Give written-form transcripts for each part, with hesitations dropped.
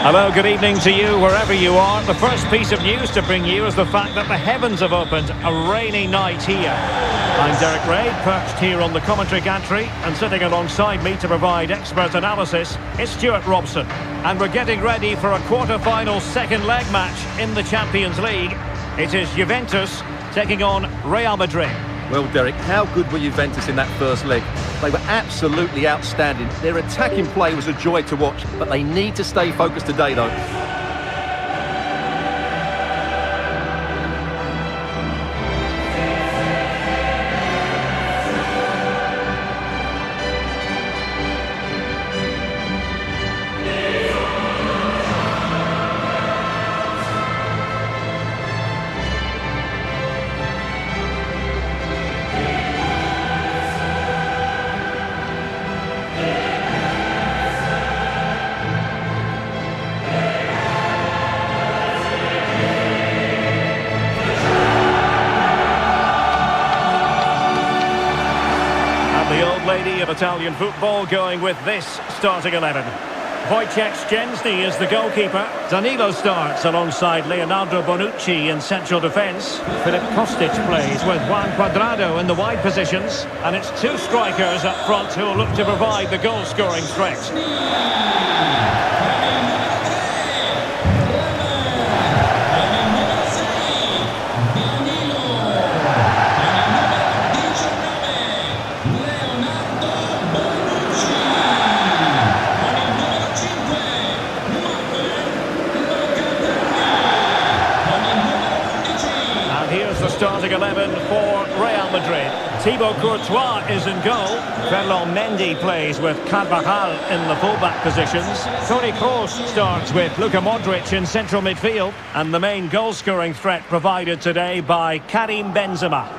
Hello, good evening to you wherever you are. The first piece of news to bring you is the fact that the heavens have opened. A rainy night here. I'm Derek Ray, perched here on the commentary gantry, and sitting alongside me to provide expert analysis is Stuart Robson. And we're getting ready for a quarter-final second leg match in the Champions League. It is Juventus taking on Real Madrid. Well, Derek, how good were Juventus in that first leg? They were absolutely outstanding. Their attacking play was a joy to watch, but they need to stay focused today, though. Lady of Italian football going with this starting 11. Wojciech Szczęsny is the goalkeeper. Danilo starts alongside Leonardo Bonucci in central defence. Filip Kostic plays with Juan Cuadrado in the wide positions. And it's two strikers up front who will look to provide the goal-scoring threat. The starting 11 for Real Madrid. Thibaut Courtois is in goal. Ferland Mendy plays with Carvajal in the fullback positions. Toni Kroos starts with Luka Modric in central midfield. And the main goal-scoring threat provided today by Karim Benzema.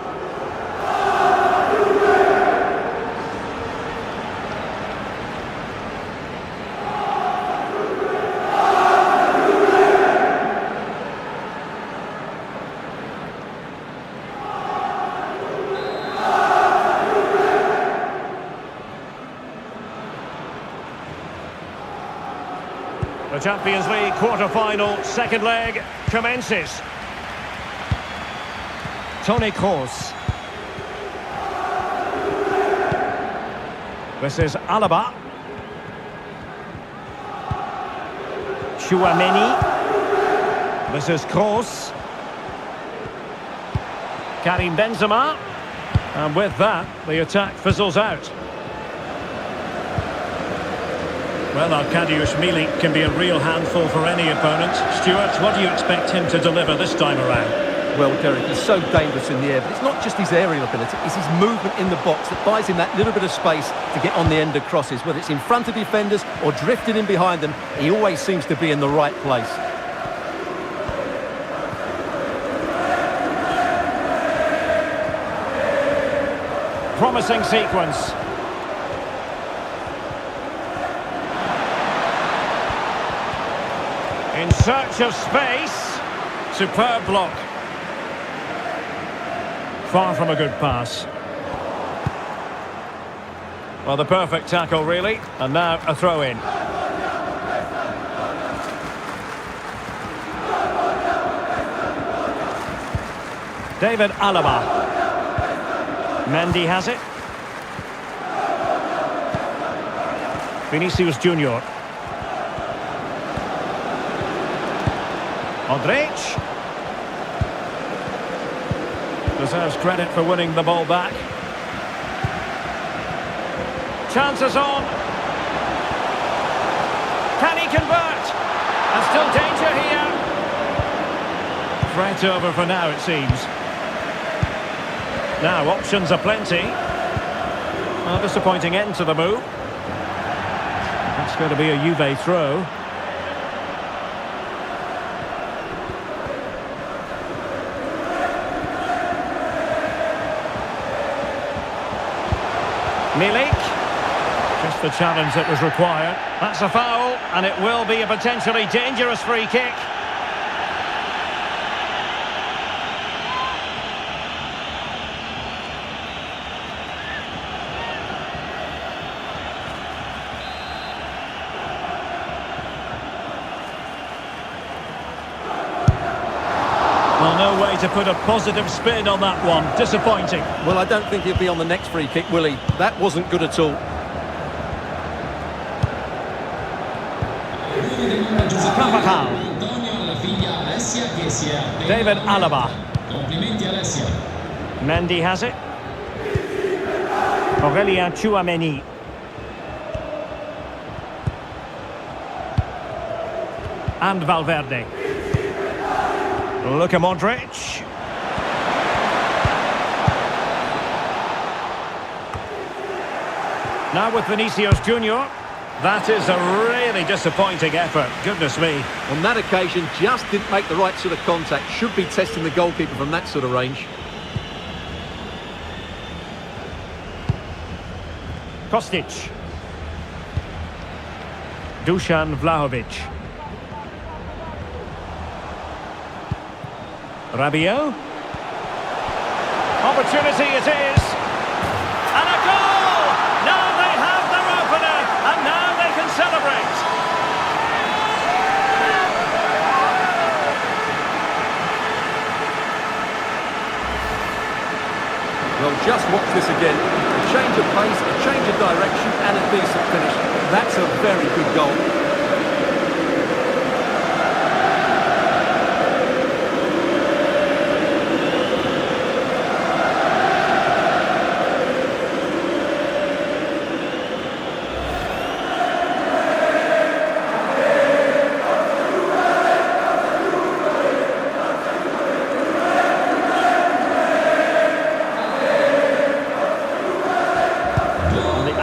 The Champions League quarter-final second leg commences. Toni Kroos. This is Alaba. Tchouaméni. This is Kroos. Karim Benzema. And with that, the attack fizzles out. Well, Arkadiusz Milik can be a real handful for any opponent. Stuart, what do you expect him to deliver this time around? Well, Derek, he's so dangerous in the air, but it's not just his aerial ability, it's his movement in the box that buys him that little bit of space to get on the end of crosses. Whether it's in front of defenders or drifting in behind them, he always seems to be in the right place. Promising sequence. In search of space. Superb block. Far from a good pass. Well, the perfect tackle, really. And now a throw-in. David Alaba. Mendy has it. Vinicius Junior. Modric deserves credit for winning the ball back. Chances on. Can he convert? And still danger here. Threat over for now, it seems. Now options are plenty. A disappointing end to the move. That's going to be a Juve throw. Milik, just the challenge that was required. That's a foul, and it will be a potentially dangerous free kick. Well, no way to put a positive spin on that one. Disappointing. Well, I don't think he'll be on the next free kick, will he? That wasn't good at all. Carvajal. David Alaba. Mendy has it. Aurelien Tchouameni. And Valverde. Luka Modric. Now with Vinicius Junior. That is a really disappointing effort. Goodness me. On that occasion, just didn't make the right sort of contact. Should be testing the goalkeeper from that sort of range. Kostic. Dusan Vlahovic. Rabiot. Opportunity it is. And a goal! Now they have their opener, and now they can celebrate. Well, just watch this again. A change of pace, a change of direction, and a decent finish. That's a very good goal.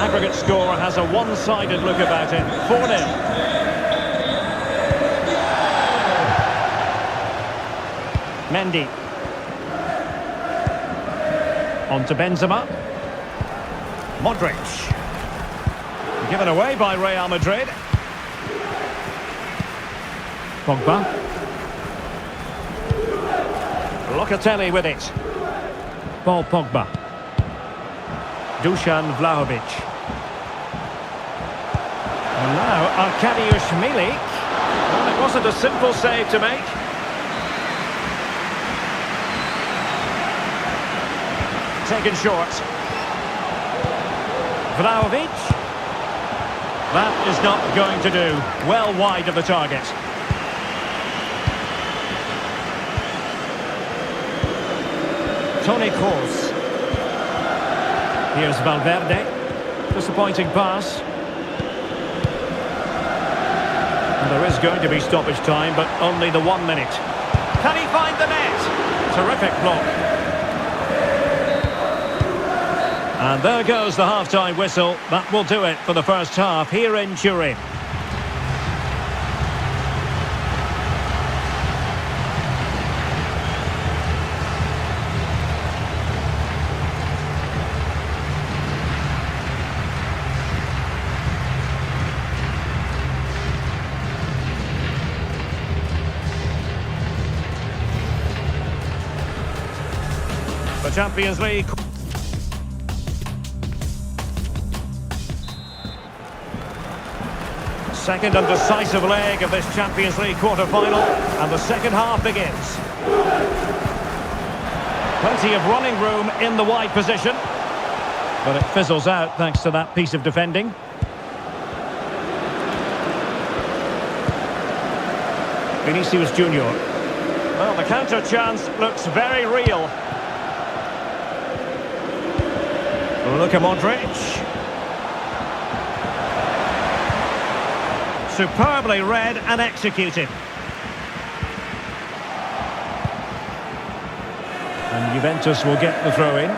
Aggregate score has a one-sided look about it. 4-0. Mendy. On to Benzema. Modric. Given away by Real Madrid. Pogba. Locatelli with it. Paul Pogba. Dusan Vlahovic. And now Arkadiusz Milik. Well, it wasn't a simple save to make. Taken short. Vlahovic. That is not going to do. Well wide of the target. Toni Kroos. Here's Valverde. Disappointing pass. And there is going to be stoppage time, but only the 1 minute. Can he find the net? Terrific block. And there goes the half-time whistle. That will do it for the first half here in Turin. The Champions League. Second and decisive leg of this Champions League quarter-final, and the second half begins. Plenty of running room in the wide position, but it fizzles out thanks to that piece of defending. Vinicius Junior. Well, the counter chance looks very real. Luka Modric. Superbly read and executed. And Juventus will get the throw in.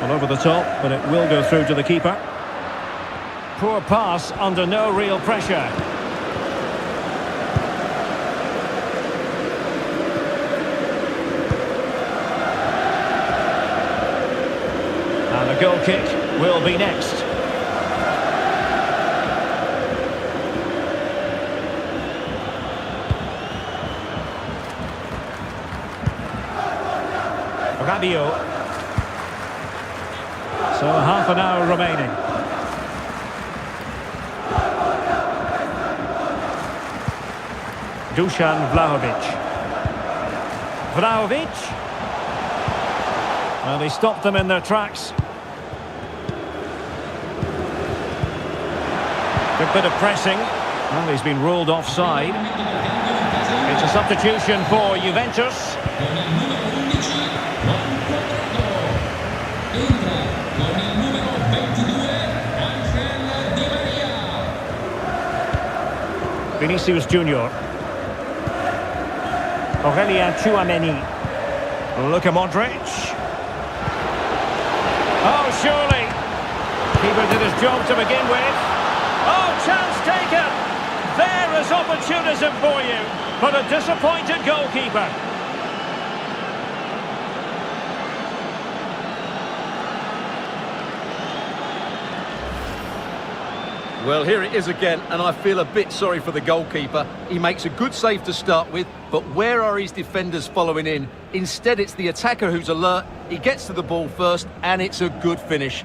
Over the top, but it will go through to the keeper. Poor pass under no real pressure. And a goal kick will be next. Rabiot. So half an hour remaining. Dusan Vlahovic. Vlahovic. Well, he stopped them in their tracks. Good bit of pressing. Well, he's been ruled offside. It's a substitution for Juventus. Vinicius Junior. Aurelien Tchouameni. Luka Modric. Oh, surely. Keeper did his job to begin with. Oh, chance taken. There is opportunism for you, but a disappointed goalkeeper. Well, here it is again, and I feel a bit sorry for the goalkeeper. He makes a good save to start with, but where are his defenders following in? Instead, it's the attacker who's alert. He gets to the ball first, and it's a good finish.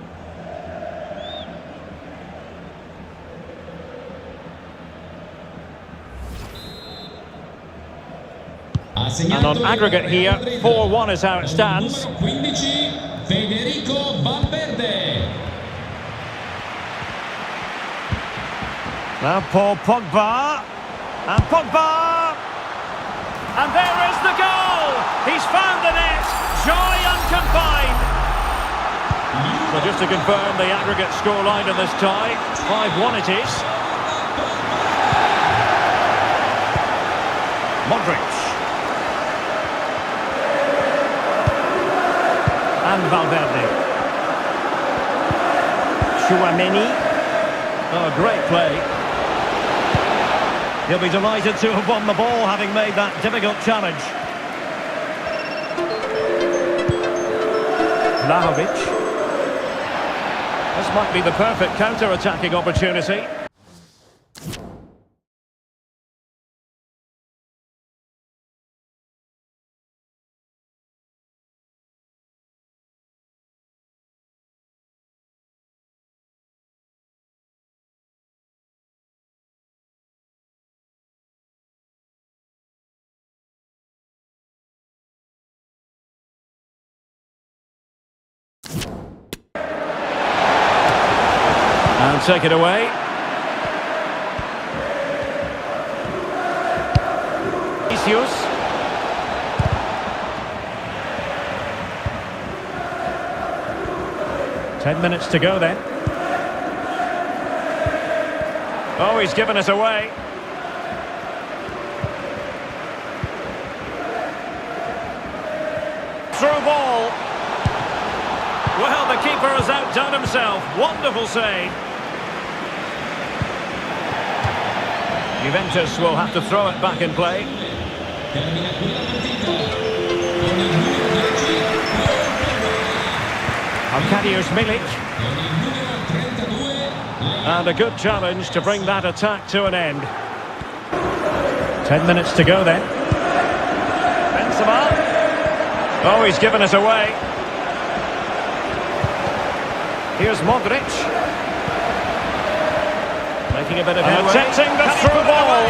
And on aggregate here, 4-1 is how it stands. Now Paul Pogba. And Pogba. And there is the goal! He's found the net. Joy unconfined. So just to confirm the aggregate scoreline in this tie, 5-1 it is. Modric. And Valverde. Tchouameni. Oh, great play. He'll be delighted to have won the ball, having made that difficult challenge. Vlahovic. This might be the perfect counter-attacking opportunity. And take it away. Vinicius. Ten minutes to go then. Oh, he's given us away. Through ball. Well, the keeper has outdone himself. Wonderful save. Juventus will have to throw it back in play. Arkadiusz Milik. And a good challenge to bring that attack to an end. 10 minutes to go then. Benzema. Oh, he's given us away. Here's Modric. Making a bit of headway. Attempting the through ball.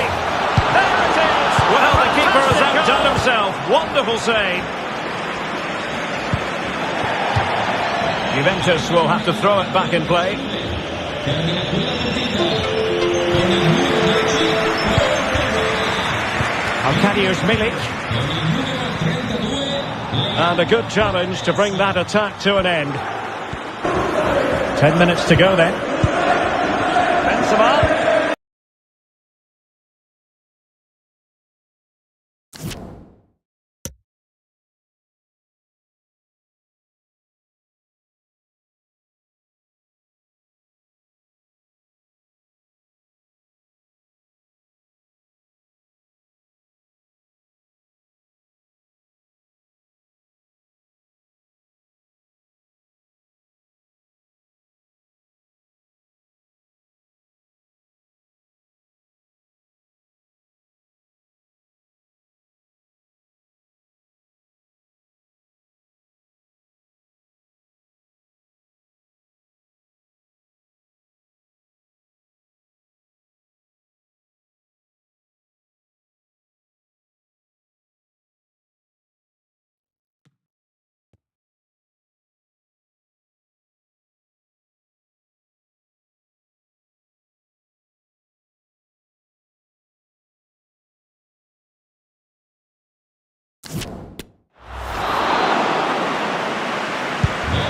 There it is. Well, the keeper has outdone himself. Wonderful save. Juventus will have to throw it back in play. Arkadiusz Milik. And a good challenge to bring that attack to an end. 10 minutes to go then. Benzema.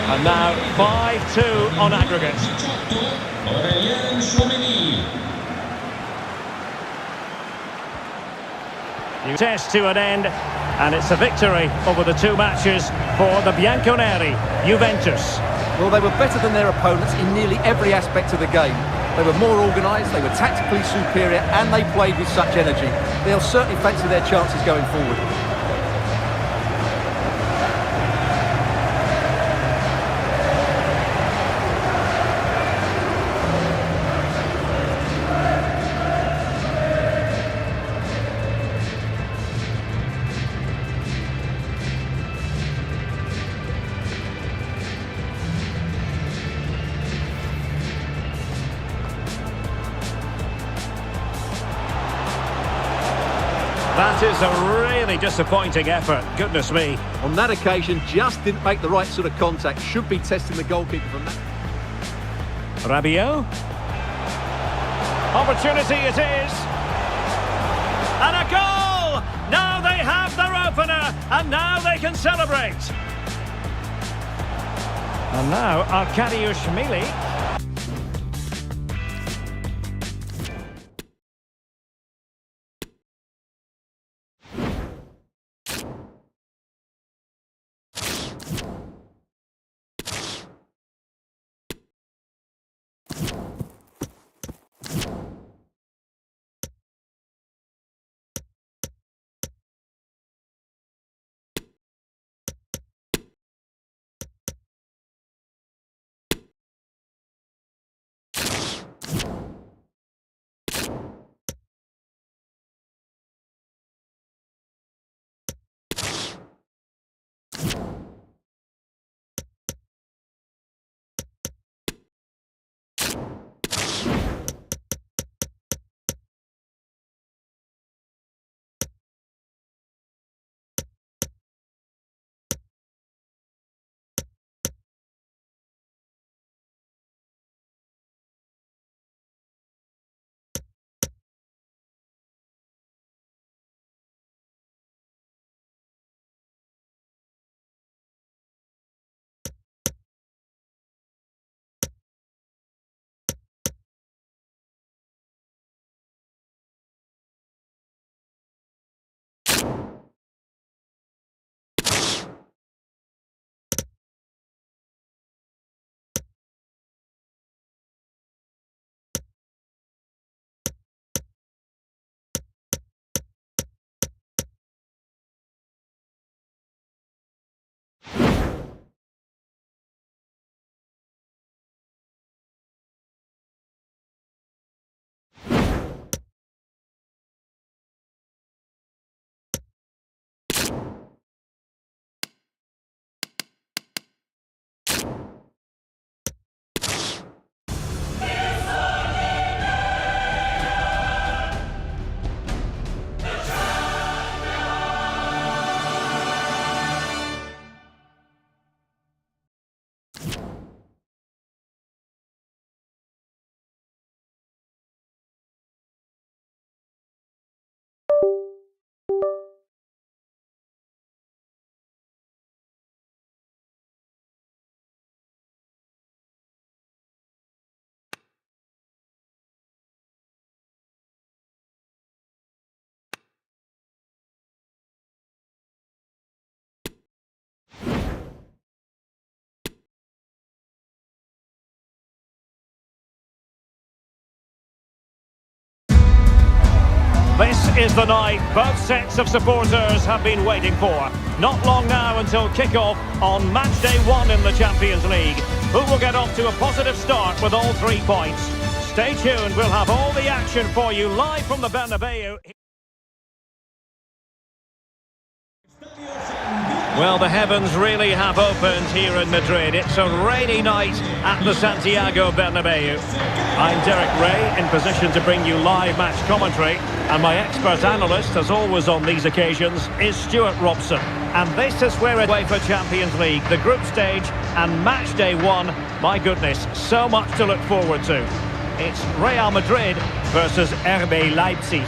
And now 5-2 on aggregate. New test to an end, and it's a victory over the two matches for the Bianconeri, Juventus. Well, they were better than their opponents in nearly every aspect of the game. They were more organised, they were tactically superior, and they played with such energy. They'll certainly fancy their chances going forward. That is a really disappointing effort, goodness me. On that occasion, just didn't make the right sort of contact. Should be testing the goalkeeper from that. Rabiot. Opportunity it is. And a goal! Now they have their opener, and now they can celebrate. And now Arkadiusz Milik. This is the night both sets of supporters have been waiting for. Not long now until kick-off on match day 1 in the Champions League. Who will get off to a positive start with all 3 points? Stay tuned, we'll have all the action for you live from the Bernabeu. Well, the heavens really have opened here in Madrid. It's a rainy night at the Santiago Bernabeu. I'm Derek Ray, in position to bring you live match commentary. And my expert analyst, as always on these occasions, is Stuart Robson. And this is where it's Uefa Champions League, the group stage and match day 1. My goodness, so much to look forward to. It's Real Madrid versus RB Leipzig.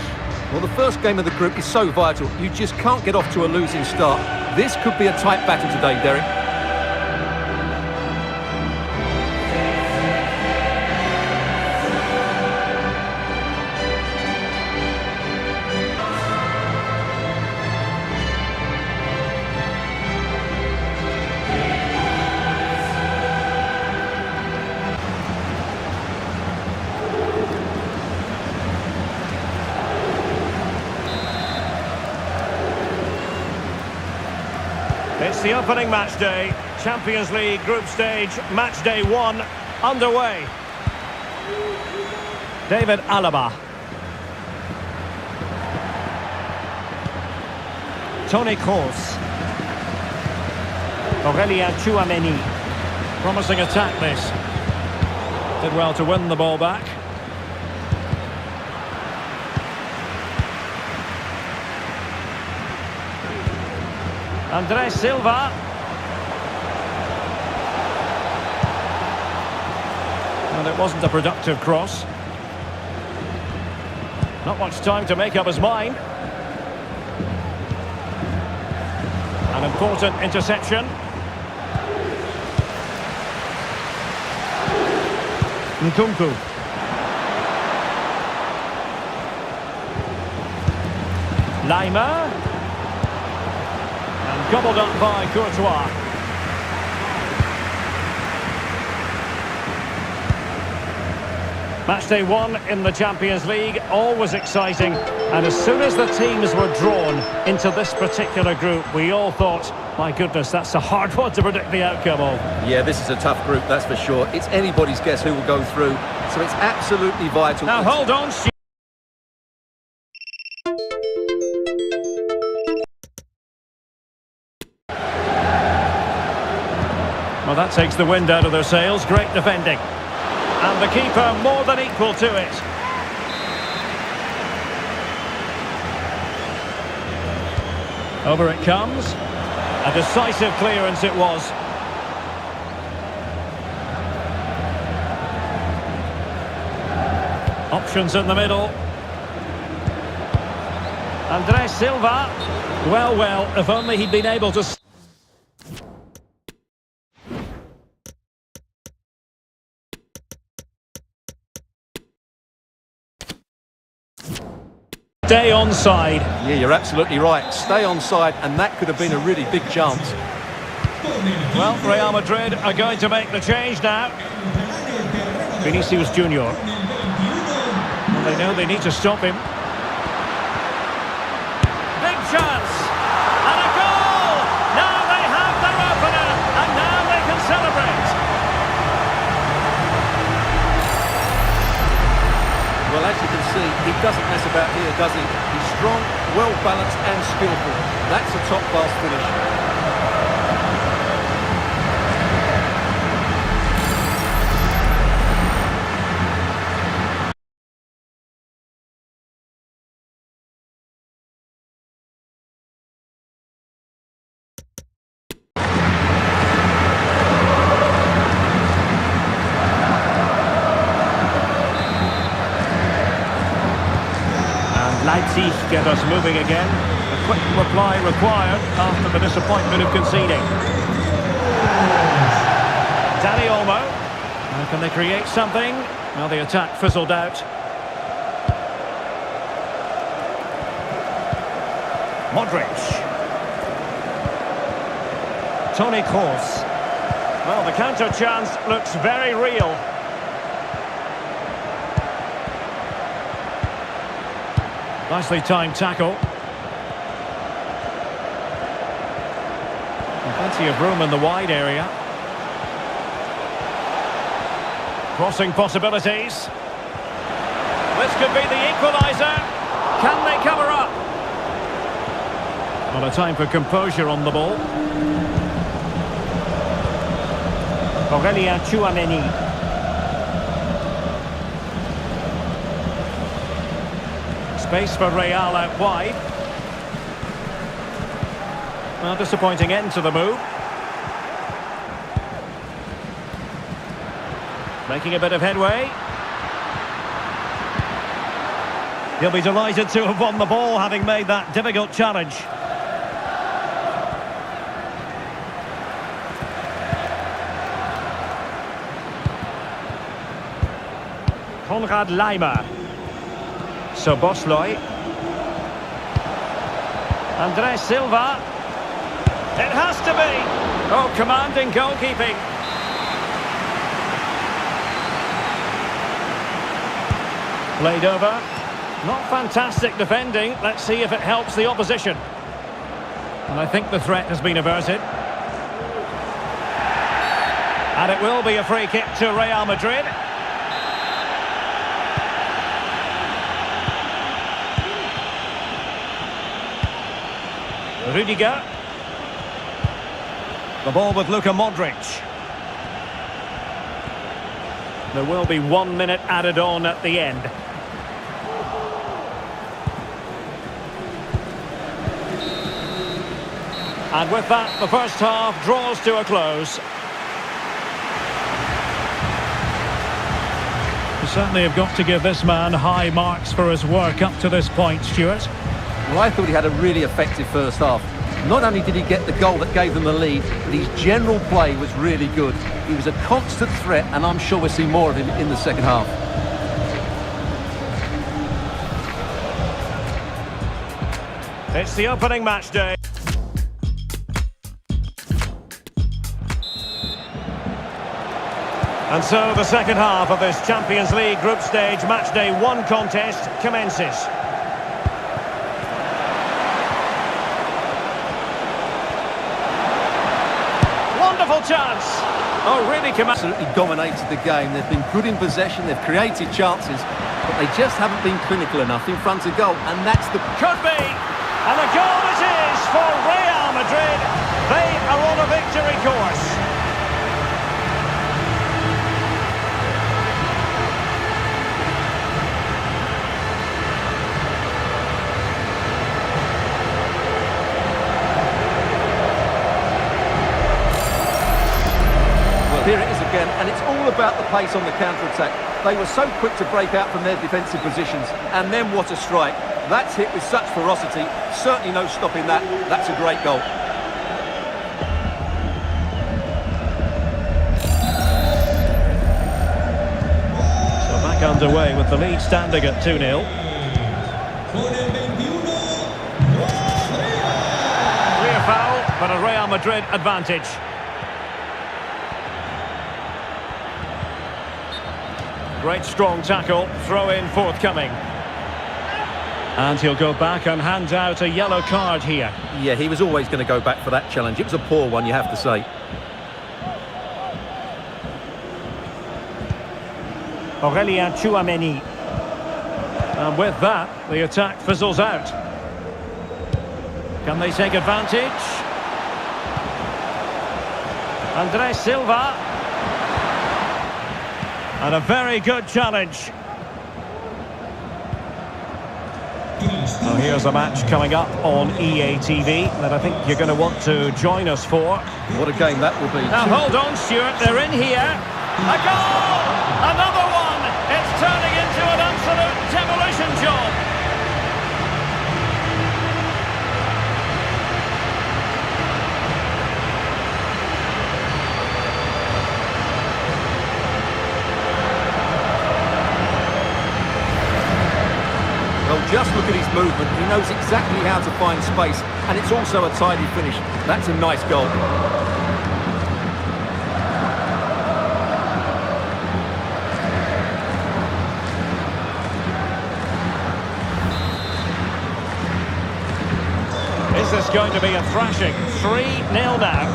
Well, the first game of the group is so vital. You just can't get off to a losing start. This could be a tight battle today, Derek. the opening match day. Champions League group stage, match day 1 underway. David Alaba. Toni Kroos. Chouameni. Promising attack this. Did well to win the ball back. Andrés Silva. And it wasn't a productive cross. Not much time to make up his mind. An important interception. Nkunku. Lima. And gobbled up by Courtois. Matchday 1 in the Champions League, always exciting. And as soon as the teams were drawn into this particular group, we all thought, my goodness, that's a hard one to predict the outcome of. Yeah, this is a tough group, that's for sure. It's anybody's guess who will go through, so it's absolutely vital. Now hold on. Well, that takes the wind out of their sails. Great defending. And the keeper more than equal to it. Over it comes. A decisive clearance it was. Options in the middle. Andrés Silva. Well, if only he'd been able to... Stay onside. Yeah, you're absolutely right. Stay onside, and that could have been a really big chance. Well, Real Madrid are going to make the change now. Vinicius Junior. Well, they know they need to stop him. Big chance. And a goal! Now they have their opener, and now they can celebrate. Well, as you can see, he doesn't mess about here, does he? He's strong, well-balanced and skillful. That's a top-class finish. Leipzig get us moving again. A quick reply required after the disappointment of conceding. Dani Olmo. How can they create something? Well, the attack fizzled out. Modric. Toni Kroos. Well, the counter chance looks very real. Nicely timed tackle. And plenty of room in the wide area. Crossing possibilities. This could be the equaliser. Can they cover up? Well, a time for composure on the ball. Chouameni. Space for Real out wide. Well, disappointing end to the move. Making a bit of headway. He'll be delighted to have won the ball, having made that difficult challenge. Konrad Lima. Szoboszlai. Andrés Silva. It has to be. Oh, commanding goalkeeping. Played over. Not fantastic defending. Let's see if it helps the opposition. And I think the threat has been averted. And it will be a free kick to Real Madrid. Rudiger. The ball with Luka Modric. There will be 1 minute added on at the end. And with that, the first half draws to a close. You certainly have got to give this man high marks for his work up to this point, Stuart. Well, I thought he had a really effective first half. Not only did he get the goal that gave them the lead, but his general play was really good. He was a constant threat, and I'm sure we'll see more of him in the second half. It's the opening match day. And so the second half of this Champions League group stage match day 1 contest commences. Wonderful chance. Oh, really absolutely dominated the game. They've been good in possession, they've created chances, but they just haven't been clinical enough in front of goal, and that's the... Could be. And a goal it is for Real Madrid. They are on a victory course. Here it is again, and it's all about the pace on the counter-attack. They were so quick to break out from their defensive positions, and then what a strike. That's hit with such ferocity, certainly no stopping that. That's a great goal. So back underway with the lead standing at 2-0. Clear foul, but a Real Madrid advantage. Great strong tackle, throw in forthcoming. And he'll go back and hand out a yellow card here. Yeah, he was always going to go back for that challenge. It was a poor one, you have to say. Aurelien Tchouameni. And with that, the attack fizzles out. Can they take advantage? Andrés Silva. And a very good challenge. Well, here's a match coming up on EA TV that I think you're going to want to join us for. What a game that will be. Now hold on, Stuart, they're in here. A goal! Another one! It's turning into an absolute demolition job. Just look at his movement. He knows exactly how to find space, and it's also a tidy finish. That's a nice goal. Is this going to be a thrashing? 3-0 now.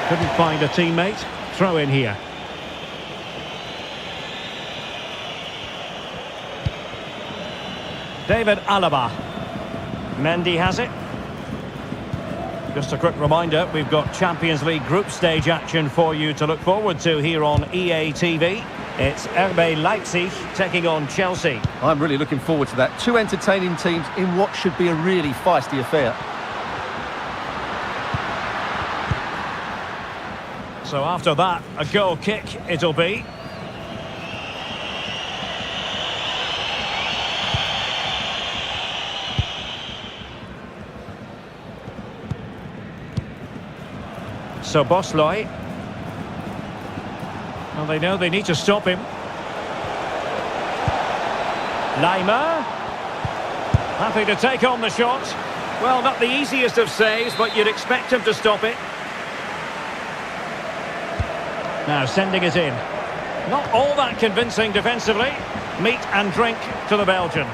Couldn't find a teammate. Throw in here. David Alaba. Mendy has it. Just a quick reminder, we've got Champions League group stage action for you to look forward to here on EA TV. It's RB Leipzig taking on Chelsea. I'm really looking forward to that. Two entertaining teams in what should be a really feisty affair. So after that, a goal kick it'll be. So Bosloy. Well, they know they need to stop him. Lima. Happy to take on the shot. Well, not the easiest of saves, but you'd expect him to stop it. Now sending it in. Not all that convincing defensively. Meat and drink to the Belgian.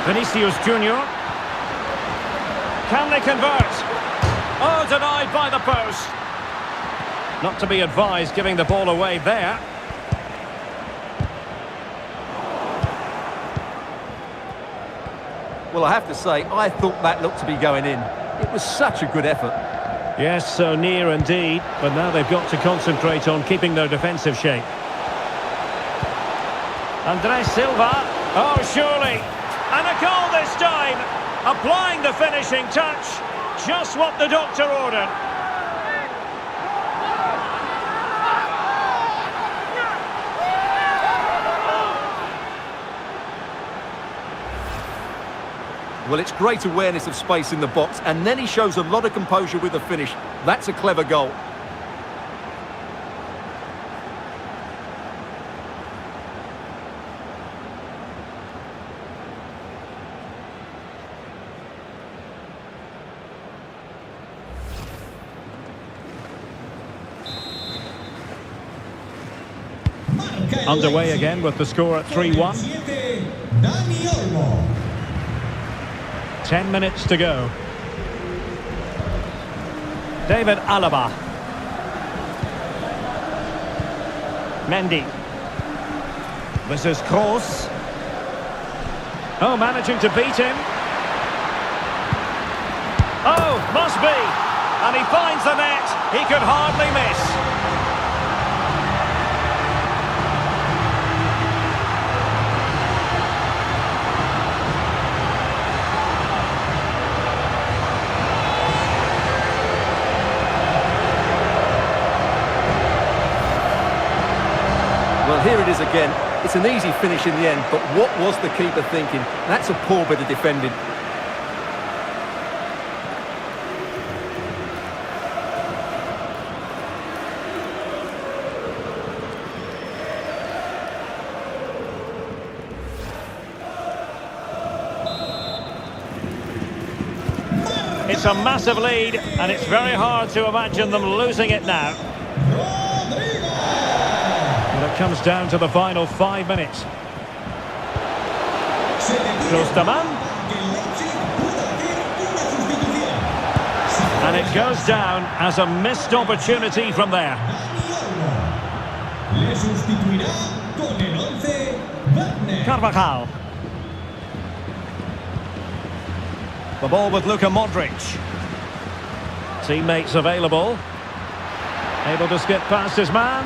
Vinicius Junior. Can they convert? Oh, denied by the post. Not to be advised giving the ball away there. Well, I have to say, I thought that looked to be going in. It was such a good effort. Yes, so near indeed, but now they've got to concentrate on keeping their defensive shape. Andres Silva. Oh, surely. And a goal this time. Applying the finishing touch. Just what the doctor ordered. Well, it's great awareness of space in the box, and then he shows a lot of composure with the finish. That's a clever goal. Underway again with the score at 3-1. 10 minutes to go. David Alaba. Mendy. This is Kroos. Oh, managing to beat him. Oh, must be. And he finds the net. He could hardly miss. Well, here it is again. It's an easy finish in the end, but what was the keeper thinking? That's a poor bit of defending. It's a massive lead, and it's very hard to imagine them losing it now. It comes down to the final 5 minutes. Klosterman. And it goes down as a missed opportunity from there. Carvajal. The ball with Luka Modric. Teammates available. Able to skip past his man.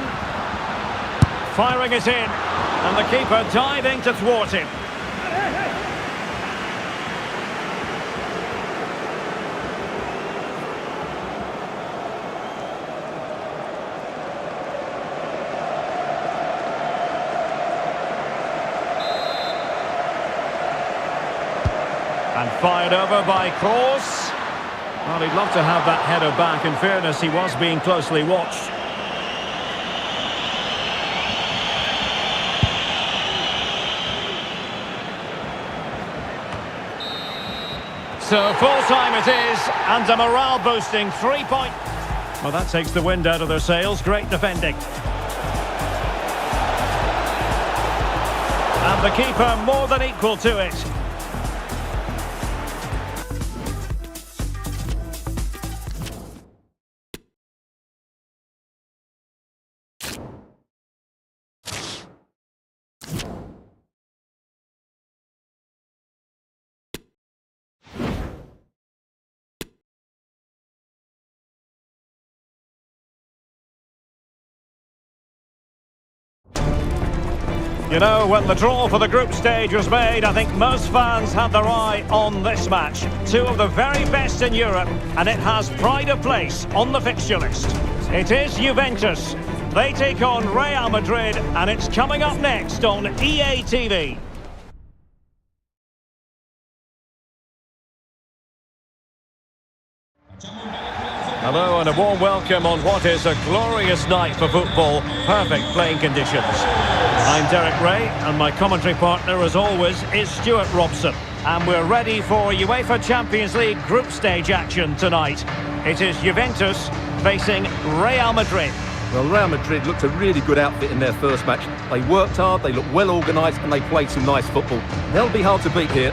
Firing it in, and the keeper diving to thwart him. And fired over by Kroos. Well, he'd love to have that header back. In fairness, he was being closely watched. So full-time it is, and a morale-boosting 3-point. Well, that takes the wind out of their sails. Great defending. And the keeper more than equal to it. You know, when the draw for the group stage was made, I think most fans had their eye on this match. Two of the very best in Europe, and it has pride of place on the fixture list. It is Juventus. They take on Real Madrid, and it's coming up next on EA TV. Hello and a warm welcome on what is a glorious night for football. Perfect playing conditions. I'm Derek Ray, and my commentary partner, as always, is Stuart Robson. And we're ready for UEFA Champions League group stage action tonight. It is Juventus facing Real Madrid. Well, Real Madrid looked a really good outfit in their first match. They worked hard, they looked well organised, and they played some nice football. They'll be hard to beat here.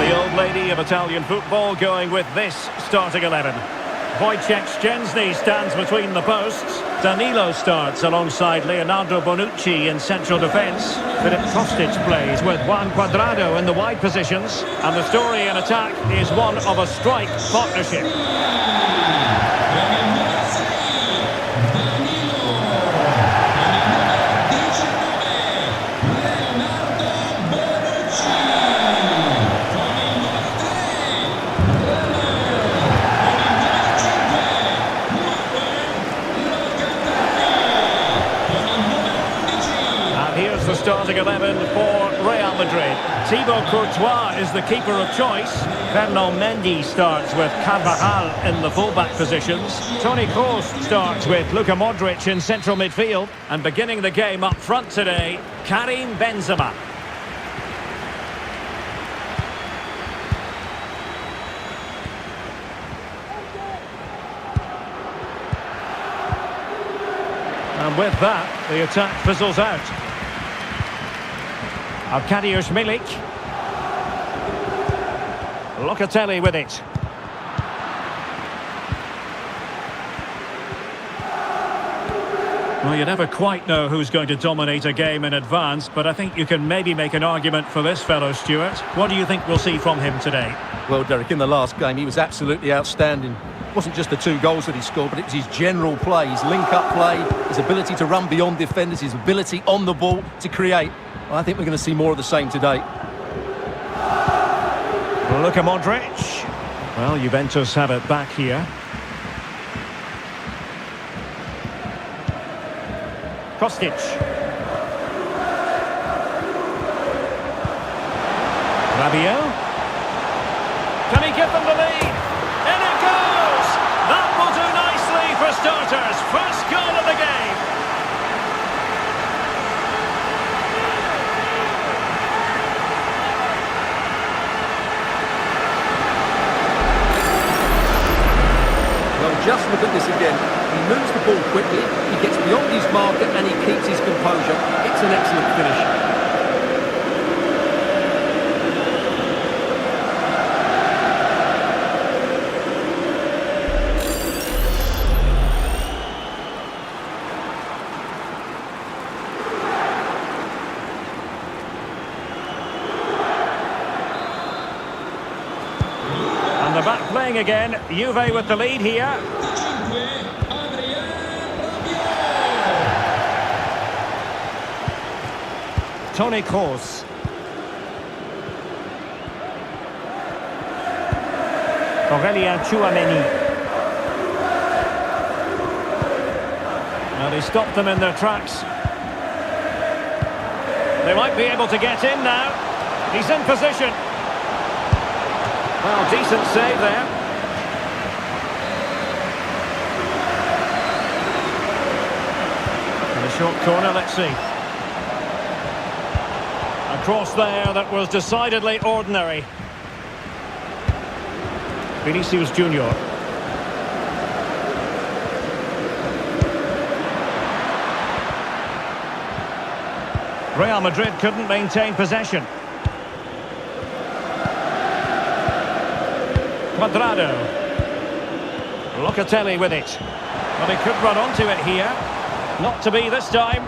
The old lady of Italian football going with this starting 11. Wojciech Szczęsny stands between the posts. Danilo starts alongside Leonardo Bonucci in central defence. Filip Kostic plays with Juan Cuadrado in the wide positions. And the story in attack is one of a strike partnership. The starting 11 for Real Madrid. Thibaut Courtois is the keeper of choice. Fernand Mendy starts with Carvajal in the fullback positions. Toni Kroos starts with Luka Modric in central midfield. And beginning the game up front today, Karim Benzema. And with that, the attack fizzles out. Arkadiusz Milik. Locatelli with it. Well, you never quite know who's going to dominate a game in advance, but I think you can maybe make an argument for this fellow, Stuart. What do you think we'll see from him today? Well, Derek, in the last game, he was absolutely outstanding. It wasn't just the 2 goals that he scored, but it was his general play, his link-up play, his ability to run beyond defenders, his ability on the ball to create. I think we're going to see more of the same today. Luka Modric. Well, Juventus have it back here. Kostic. Rabiot. Can he give them the lead? In it goes! That will do nicely for starters. First goal of the game. Just look at this again. He moves the ball quickly, he gets beyond his marker and he keeps his composure. It's an excellent finish. And they're back playing again. Juve with the lead here. Toni Kroos. Aurelien Tchouameni. Now they stopped them in their tracks. They might be able to get in now. He's in position. Well, decent save there. In a short corner, let's see. A cross there that was decidedly ordinary. Vinicius Junior. Real Madrid couldn't maintain possession. Cuadrado. Locatelli with it. Well, he could run onto it here. Not to be this time.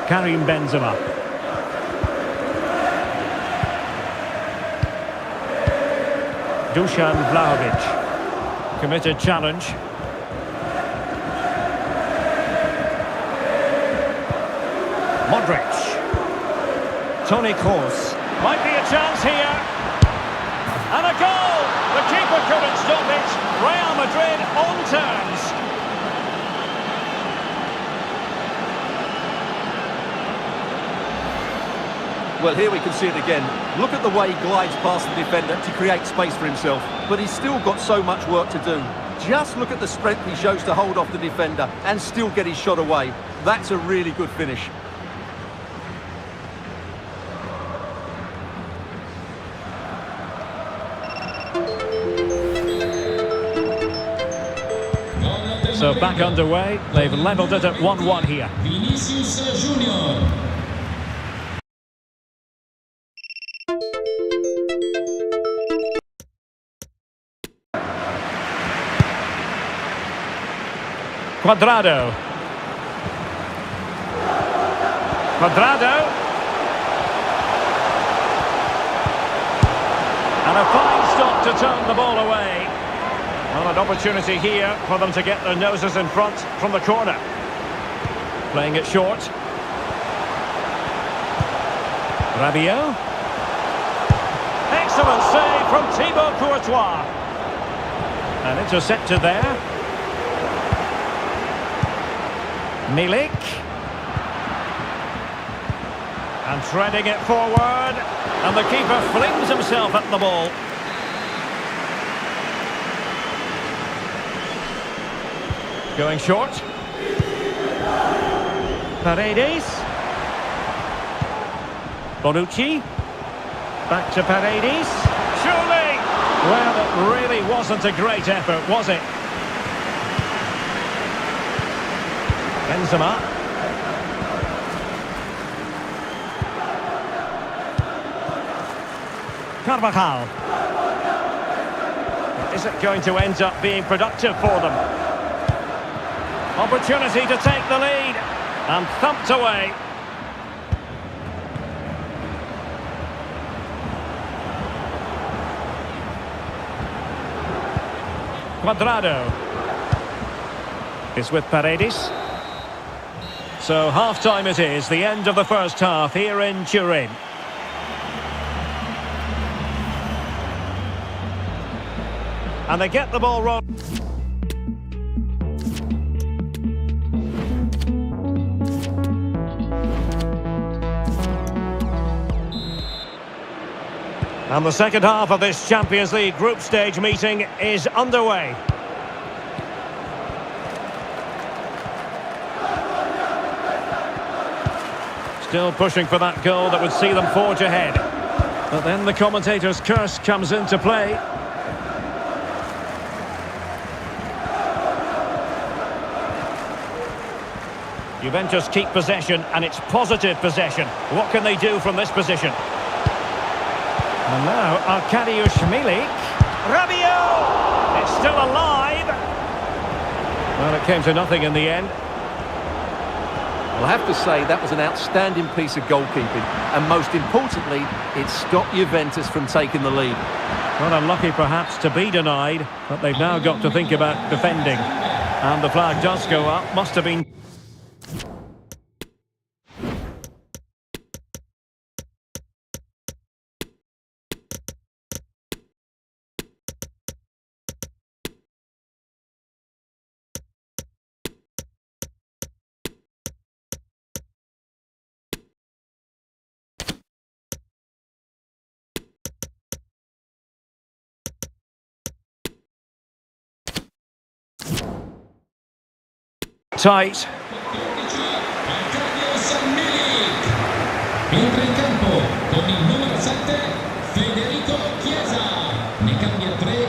Karim Benzema. Dusan Vlahovic. Committed challenge. Modric. Toni Kroos. Might be a chance here. And a goal! The keeper couldn't stop it. Real Madrid on terms. Well, here we can see it again. Look at the way he glides past the defender to create space for himself. But he's still got so much work to do. Just look at the strength he shows to hold off the defender and still get his shot away. That's a really good finish. So back underway. They've levelled it at 1-1 here. Vinicius Junior. Cuadrado. Cuadrado. And a fine stop to turn the ball away. Well, an opportunity here for them to get their noses in front from the corner. Playing it short. Rabiot. Excellent save from Thibaut Courtois. And intercepted there. Milik. And threading it forward. And the keeper flings himself at the ball. Going short. Paredes. Bonucci. Back to Paredes. Surely! Well, it really wasn't a great effort, was it? Benzema. Carvajal. Is it going to end up being productive for them? Opportunity to take the lead. And thumped away. Cuadrado is with Paredes. So half-time it is, the end of the first half here in Turin. And they get the ball wrong. And the second half of this Champions League group stage meeting is underway. Still pushing for that goal that would see them forge ahead. But then the commentator's curse comes into play. Juventus keep possession, and it's positive possession. What can they do from this position? And now, Arkadiusz Milik. Rabiot! It's still alive! Well, it came to nothing in the end. Well, I have to say, that was an outstanding piece of goalkeeping. And most importantly, it stopped Juventus from taking the lead. Well, unlucky perhaps to be denied, but they've now got to think about defending. And the flag does go up. Must have been... tight.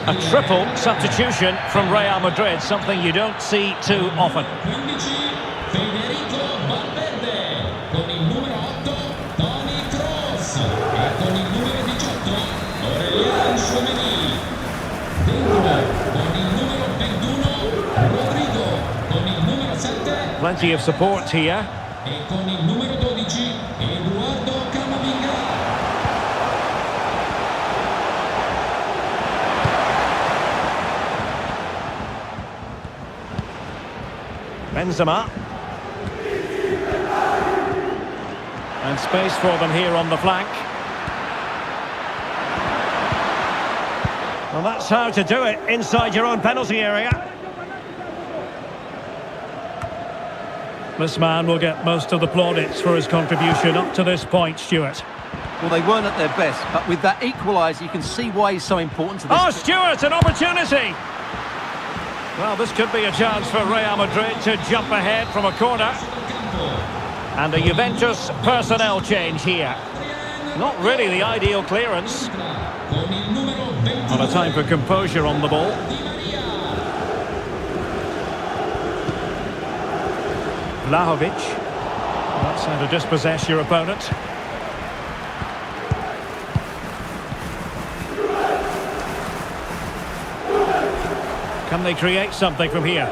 A triple substitution from Real Madrid, something you don't see too often. Plenty of support here. Benzema. And space for them here on the flank. Well, that's how to do it inside your own penalty area. This man will get most of the plaudits for his contribution up to this point, Stuart. Well, they weren't at their best, but with that equaliser, you can see why he's so important to this. Oh, Stuart, an opportunity! Well, this could be a chance for Real Madrid to jump ahead from a corner. And a Juventus personnel change here. Not really the ideal clearance. Not a time for composure on the ball. Vlahovic. That's how to dispossess your opponent. Can they create something from here?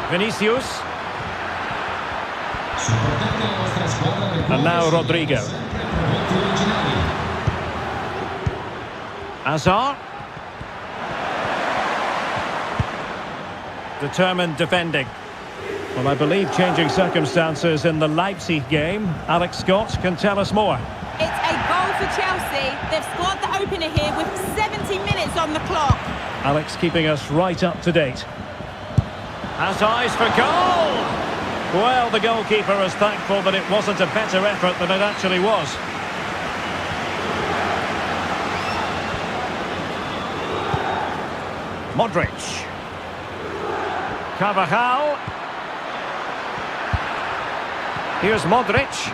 Vinicius. And now Rodrigo. Hazard. Determined defending. Well, I believe changing circumstances in the Leipzig game. Alex Scott can tell us more. It's a goal for Chelsea. They've scored the opener here with 70 minutes on the clock. Alex keeping us right up to date. Has eyes for goal! Well, the goalkeeper is thankful that it wasn't a better effort than it actually was. Modric. Carvajal. Here's Modric.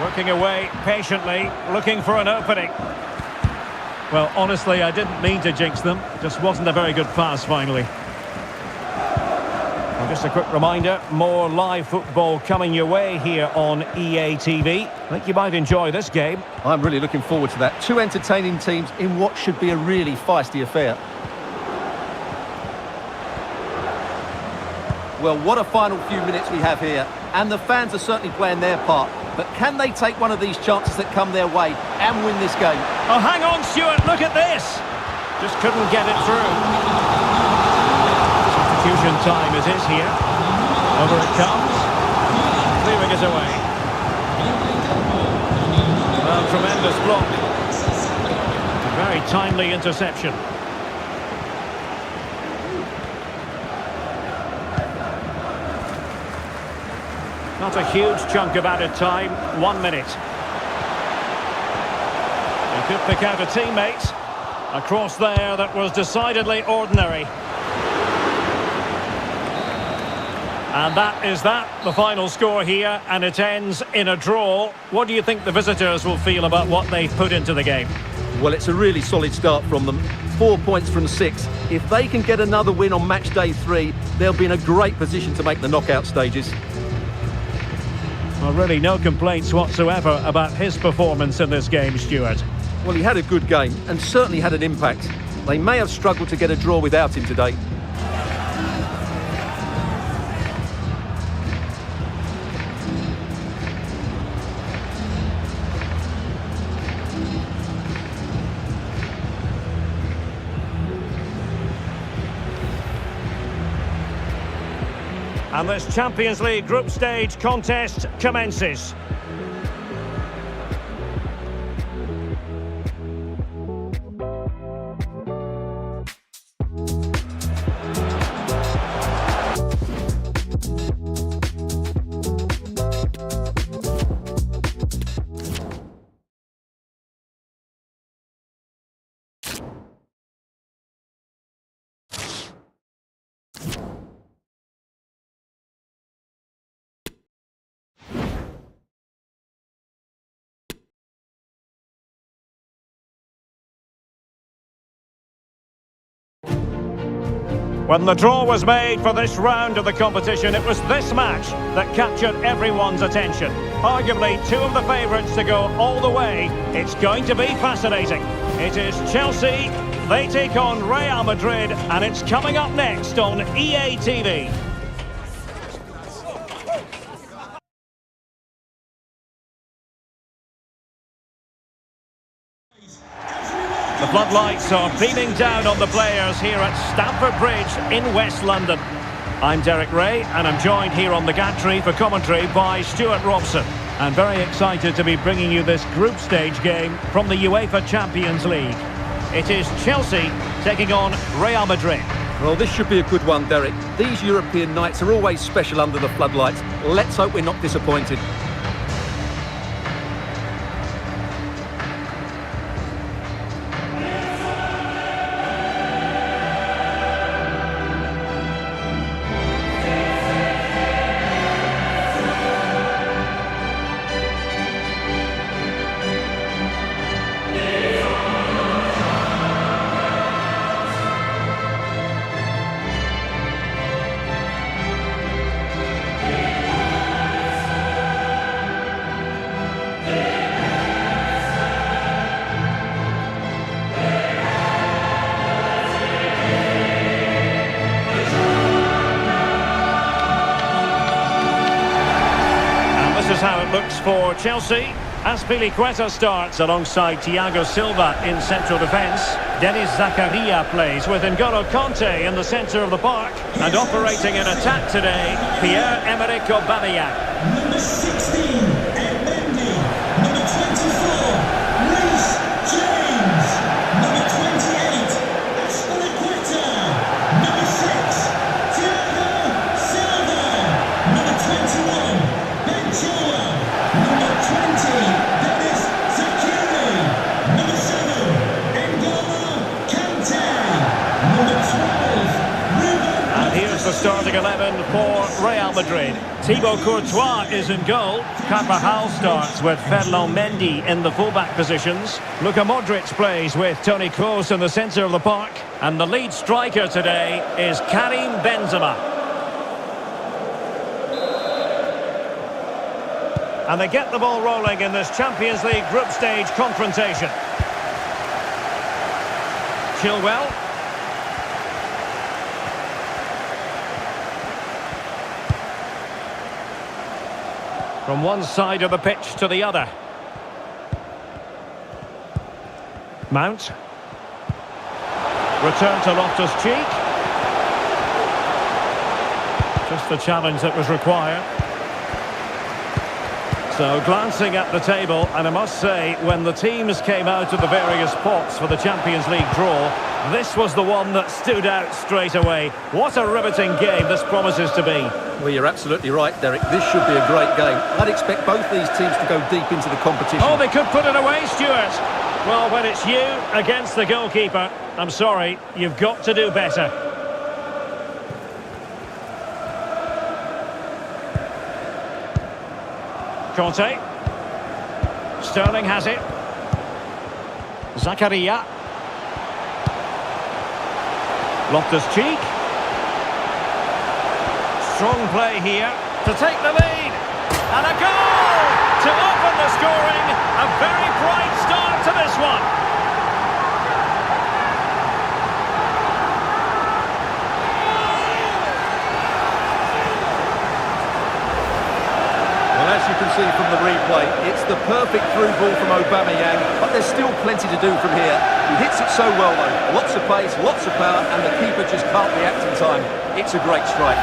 Working away patiently, looking for an opening. Well, honestly, I didn't mean to jinx them. Just wasn't a very good pass, finally. Well, just a quick reminder, more live football coming your way here on EA TV. I think you might enjoy this game. I'm really looking forward to that. Two entertaining teams in what should be a really feisty affair. Well, what a final few minutes we have here. And the fans are certainly playing their part. But can they take one of these chances that come their way and win this game? Oh, hang on, Stuart, look at this! Just couldn't get it through. Substitution time it is here. Over it comes. Clearing it away. Well, tremendous block. A very timely interception. Not a huge chunk of added time, 1 minute. He could pick out a teammate. A cross there that was decidedly ordinary. And that is the final score here, and it ends in a draw. What do you think the visitors will feel about what they've put into the game? Well, it's a really solid start from them. 4 points from 6. If they can get another win on match day 3, they'll be in a great position to make the knockout stages. Well, really no complaints whatsoever about his performance in this game, Stuart. Well, he had a good game and certainly had an impact. They may have struggled to get a draw without him today. And this Champions League group stage contest commences. When the draw was made for this round of the competition, it was this match that captured everyone's attention. Arguably two of the favourites to go all the way. It's going to be fascinating. It is Chelsea, they take on Real Madrid, and it's coming up next on EA TV. The floodlights are beaming down on the players here at Stamford Bridge in West London. I'm Derek Ray, and I'm joined here on the gantry for commentary by Stuart Robson. And very excited to be bringing you this group stage game from the Uefa Champions League. It is Chelsea taking on Real Madrid. Well, this should be a good one, Derek. These European nights are always special under the floodlights. Let's hope we're not disappointed. for Chelsea. Azpilicueta starts alongside Thiago Silva in central defence. Denis Zakaria plays with N'Golo Kanté in the centre of the park. And operating in attack today, Pierre-Emerick Aubameyang. Number 16, Mendy. Number 24, Reece James. Number 28, Azpilicueta. Number 6, Thiago Silva. Number 21, Ben Chilwell. Number 20, Denis Zakaria. Number 7, N'Golo Kanté. Number 12, Ruben. And here's the starting 11 for Real Madrid. Thibaut Courtois is in goal. Carvajal starts with Ferland Mendy in the fullback positions. Luka Modric plays with Toni Kroos in the centre of the park. And the lead striker today is Karim Benzema. And they get the ball rolling in this Champions League group stage confrontation. Chilwell. From one side of the pitch to the other. Mount. Return to Loftus-Cheek. Just the challenge that was required. So glancing at the table, and I must say, when the teams came out of the various pots for the Champions League draw, this was the one that stood out straight away. What a riveting game this promises to be. Well, you're absolutely right, Derek. This should be a great game. I'd expect both these teams to go deep into the competition. Oh, they could put it away, Stuart. Well, when it's you against the goalkeeper, I'm sorry, you've got to do better. Conte. Sterling has it. Zakaria. Loftus-Cheek. Strong play here to take the lead. And a goal to open the scoring. A very bright start to this one. Well, as you can see from the replay, it's the perfect through ball from Aubameyang, but there's still plenty to do from here. He hits it so well, though. Lots of pace, lots of power, and the keeper just can't react in time. It's a great strike.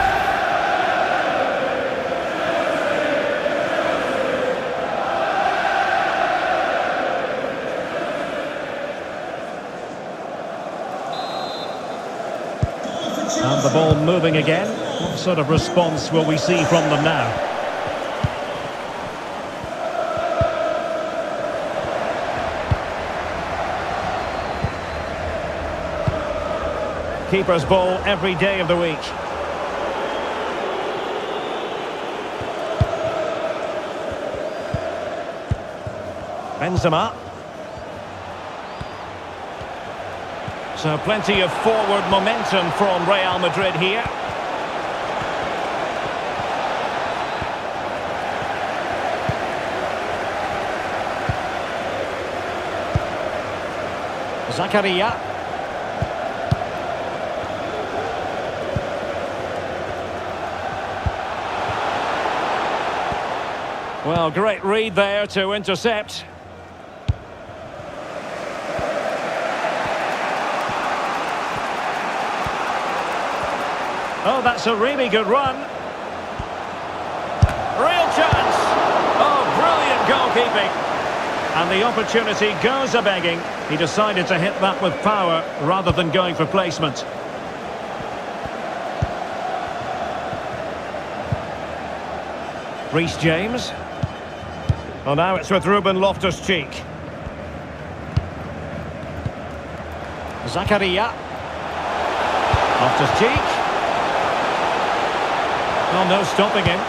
And the ball moving again. What sort of response will we see from them now? Keeper's ball every day of the week. Benzema. So plenty of forward momentum from Real Madrid here. Zakaria. Well, great read there to intercept. Oh, that's a really good run. Real chance. Oh, brilliant goalkeeping. And the opportunity goes a-begging. He decided to hit that with power rather than going for placement. Reece James. Well, now it's with Ruben Loftus-Cheek. Zakaria. Loftus-Cheek. Well, no stopping him.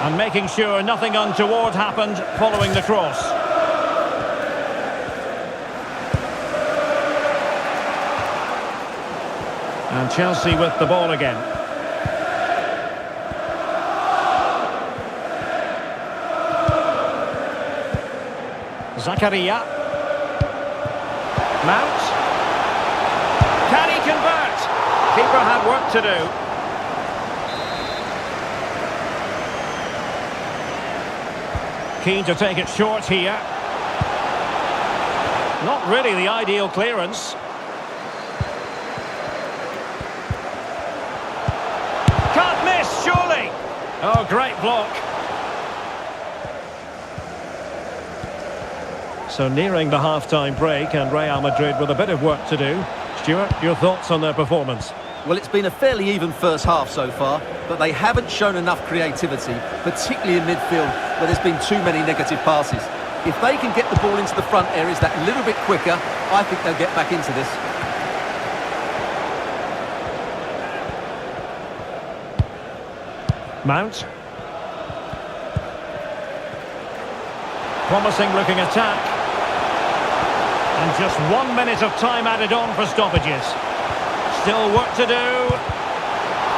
And making sure nothing untoward happened following the cross. And Chelsea with the ball again. Zakaria. Mount. Can he convert? Keeper had work to do. keen to take it short here. Not really the ideal clearance. Can't miss, surely. Oh, great block. So nearing the half-time break, and Real Madrid with a bit of work to do. Stuart, your thoughts on their performance? Well, it's been a fairly even first half so far, but they haven't shown enough creativity, particularly in midfield, where there's been too many negative passes. If they can get the ball into the front areas that little bit quicker, I think they'll get back into this. Mount. Promising looking attack. And just 1 minute of time added on for stoppages. Still work to do.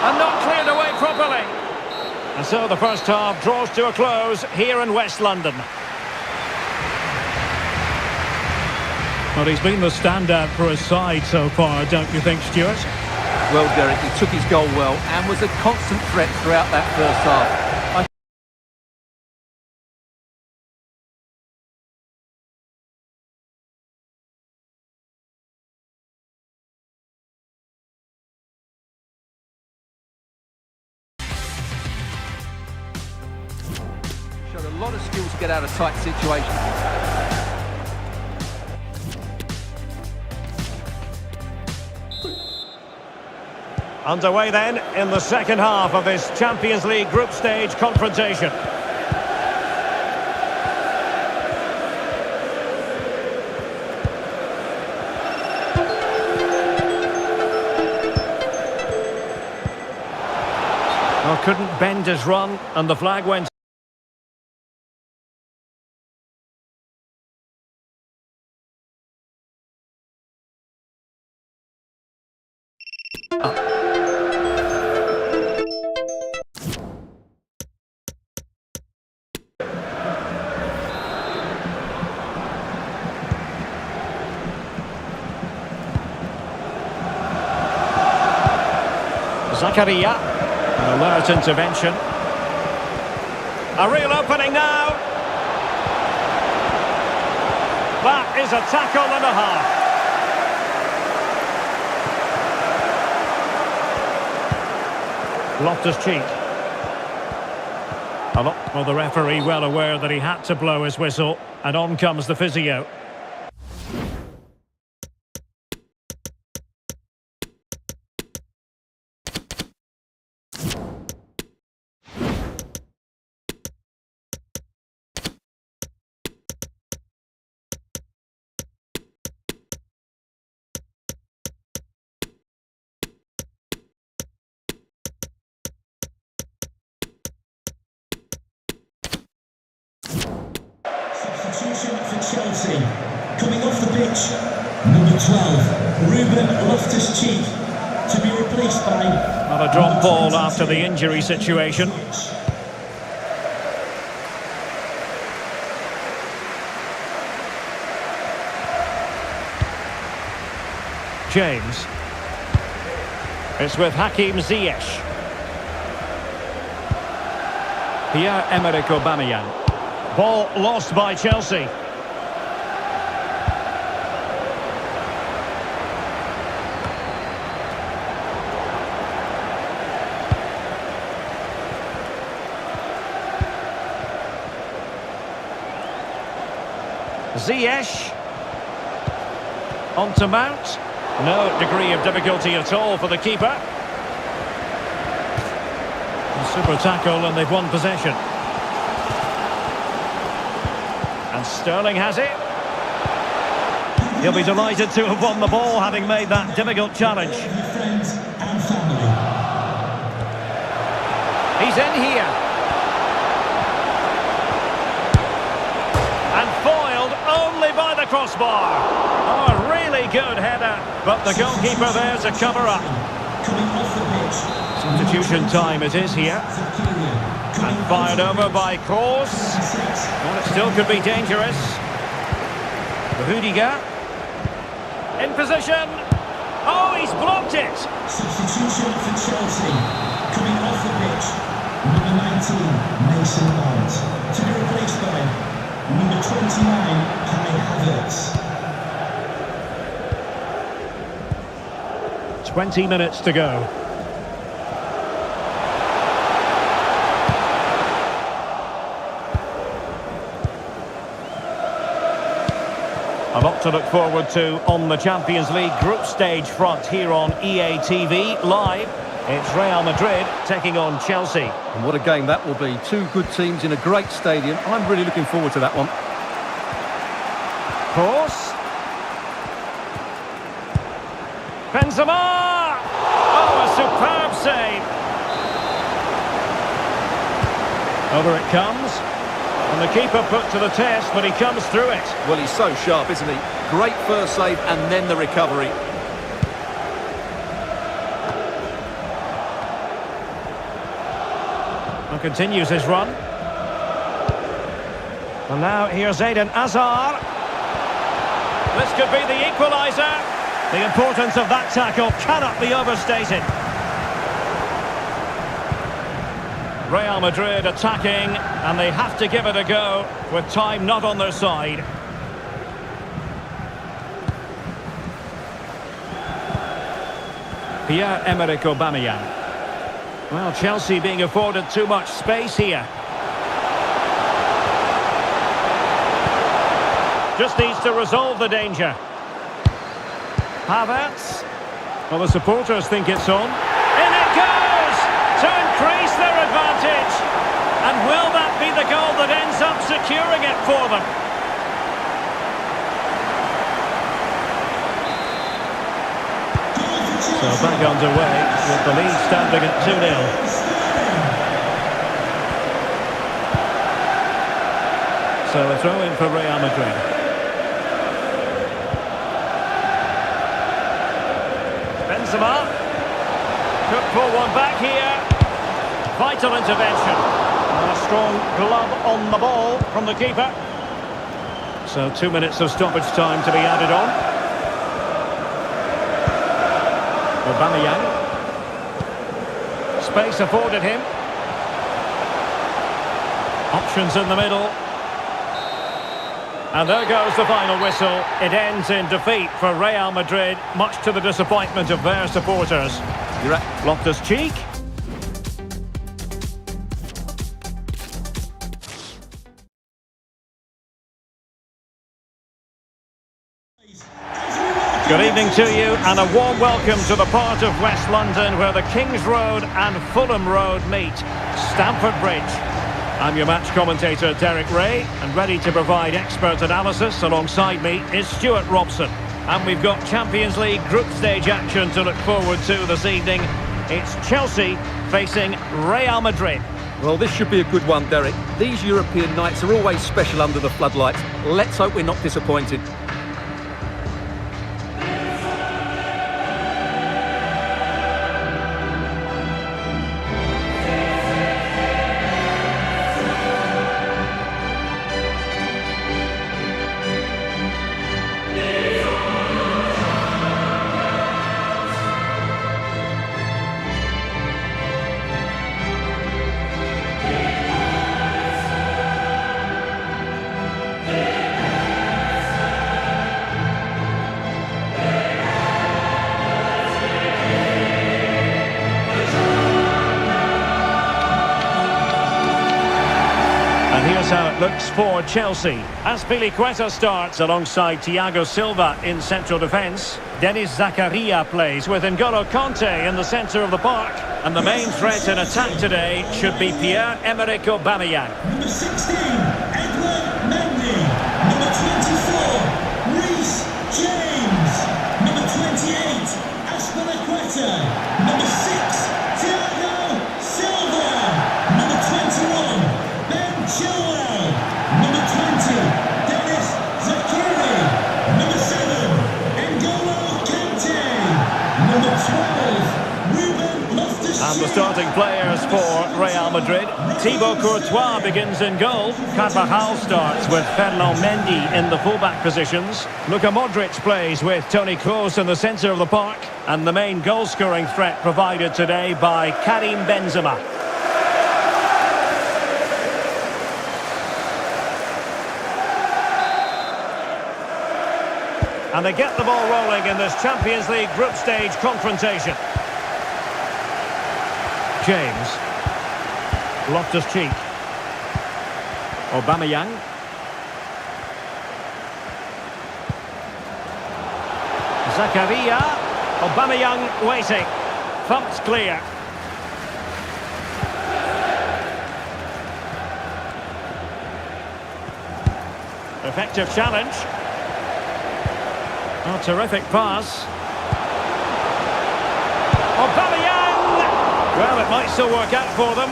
And not cleared away properly. And so the first half draws to a close here in West London. Well, he's been the standout for his side so far, don't you think, Stuart? Well, Derek, he took his goal well and was a constant threat throughout that first half. Showed a lot of skills to get out of tight situations. Underway then in the second half of this Champions League group stage confrontation. Well, couldn't bend his run, and the flag went. Zakaria, an alert intervention. A real opening now. That is a tackle and a half. Loftus-Cheek. Well, the referee well aware that he had to blow his whistle, and on comes the physio. Substitution for Chelsea. Coming off the pitch, number 12, Ruben Loftus-Cheek, to be replaced by... Not a drop ball after the injury situation. James. It's with Hakim Ziyech. Pierre-Emerick Aubameyang. Ball lost by Chelsea. Ziyech. On to Mount. No degree of difficulty at all for the keeper. A super tackle, and they've won possession. And Sterling has it. He'll be delighted to have won the ball, having made that difficult challenge. He's in here. And foiled only by the crossbar. Oh, a really good header, but the goalkeeper there to cover up. Substitution time it is here. And fired over by Kroos. Well, it still could be dangerous. Rudiger. In position. Oh, he's blocked it. Substitution for Chelsea. Coming off the pitch, number 19, Mason Mount, to be replaced by number 29, Kai Havertz. 20 minutes to go. A lot to look forward to on the Champions League group stage front here on EA TV Live. It's Real Madrid taking on Chelsea. And what a game that will be. Two good teams in a great stadium. I'm really looking forward to that one. Cross. Benzema! Oh, a superb save. Over it comes. And the keeper put to the test, but he comes through it. Well, he's so sharp, isn't he? Great first save and then the recovery. And continues his run. And now here's Eden Hazard. This could be the equaliser. The importance of that tackle cannot be overstated. Real Madrid attacking, and they have to give it a go with time not on their side. Pierre-Emerick Aubameyang. Well, Chelsea being afforded too much space here. Just needs to resolve the danger. Havertz. Well, the supporters think it's on. In it goes! To increase their advantage. And will that be the goal that ends up securing it for them? So back underway with the lead standing at 2-0. So a throw in for Real Madrid. Benzema could pull one back here. Vital intervention. And a strong glove on the ball from the keeper. So 2 minutes of stoppage time to be added on. Aubameyang. Space afforded him. Options in the middle. And there goes the final whistle. It ends in defeat for Real Madrid, much to the disappointment of their supporters. Loftus-Cheek. Good evening to you and a warm welcome to the part of West London where the Kings Road and Fulham Road meet, Stamford Bridge. I'm your match commentator Derek Ray, and ready to provide expert analysis alongside me is Stuart Robson. And we've got Champions League group stage action to look forward to this evening. It's Chelsea facing Real Madrid. Well, this should be a good one, Derek. These European nights are always special under the floodlights. Let's hope we're not disappointed. How it looks for Chelsea. Azpilicueta starts alongside Thiago Silva in central defence. Denis Zakaria plays with N'Golo Kanté in the centre of the park. And the main threat in attack today should be Pierre-Emerick Aubameyang. Number 16, Edward Mendy. Number 24, Reece James. Number 28, Azpilicueta. Number 6, Thiago Silva. Number 21, Ben Chilwell. Number 20, Denis Zakaria. Number 7, N'Golo Kanté. Number 12, Ruben Loftus-Cheek. And the starting players for Real Madrid. Thibaut Courtois begins in goal. Carvajal starts with Ferland Mendy in the fullback positions. Luka Modric plays with Toni Kroos in the centre of the park. And the main goal-scoring threat provided today by Karim Benzema. And they get the ball rolling in this Champions League group stage confrontation. James. Loftus-Cheek. Aubameyang. Zakaria. Aubameyang waiting. Thumped clear. Effective challenge. Oh, terrific pass. Aubameyang! Well, it might still work out for them.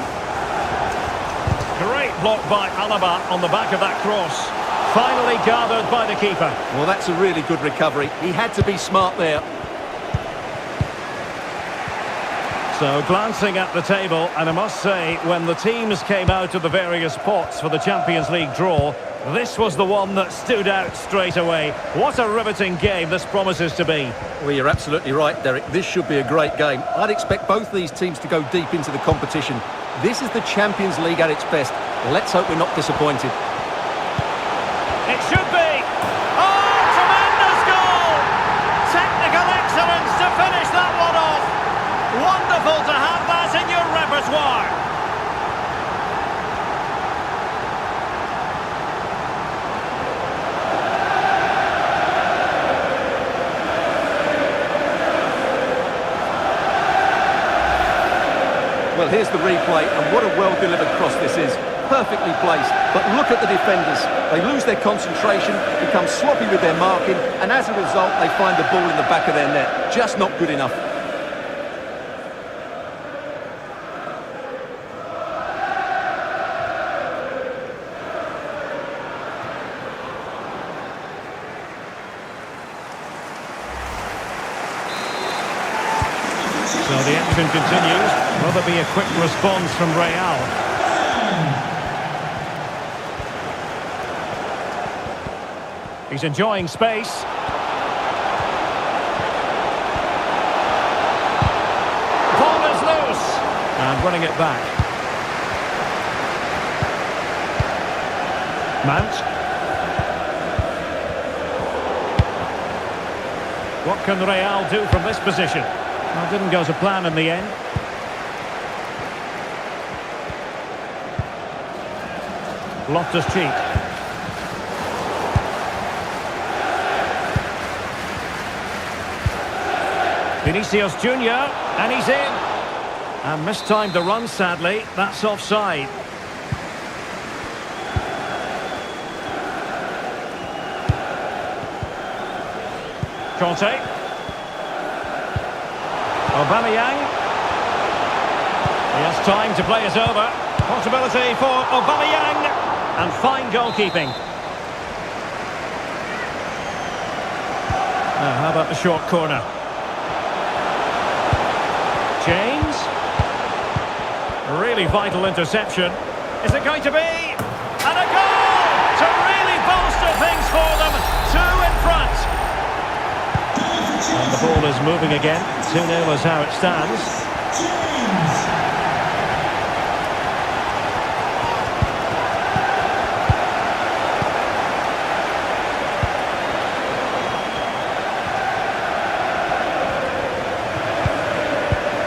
Great block by Alaba on the back of that cross. Finally gathered by the keeper. Well, that's a really good recovery. He had to be smart there. So, glancing at the table, and I must say, when the teams came out of the various pots for the Champions League draw, this was the one that stood out straight away. What a riveting game this promises to be. Well, you're absolutely right, Derek. This should be a great game. I'd expect both these teams to go deep into the competition. This is the Champions League at its best. Let's hope we're not disappointed. It should be. Oh, tremendous goal! Technical excellence to finish that one off. Wonderful to have that in your repertoire. Well, here's the replay, and what a well-delivered cross this is. Perfectly placed, but look at the defenders. They lose their concentration, become sloppy with their marking, and as a result, they find the ball in the back of their net. Just not good enough. So the action continues. Will there be a quick response from Real? He's enjoying space. Ball is loose. And running it back. Mount. What can Real do from this position? Well, didn't go to plan in the end. Loftus-Cheek. Vinicius Junior, and he's in. And mistimed the run, sadly. That's offside. Conte. Aubameyang. He has time to play it over. Possibility for Aubameyang. And fine goalkeeping. Now, how about the short corner? James. A really vital interception. Is it going to be? And a goal! To really bolster things for them. 2 in front. And the ball is moving again. 2-0 is how it stands.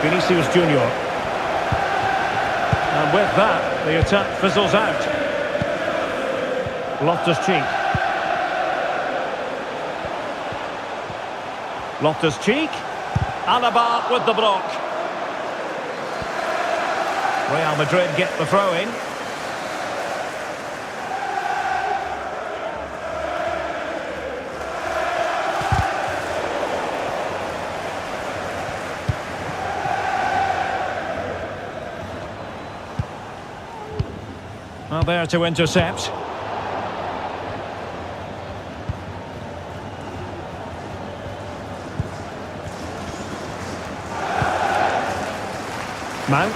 Vinicius Junior. And with that, the attack fizzles out. Loftus-Cheek. Loftus-Cheek. Alaba with the block. Real Madrid get the throw-in. Well, there to intercept. Mount.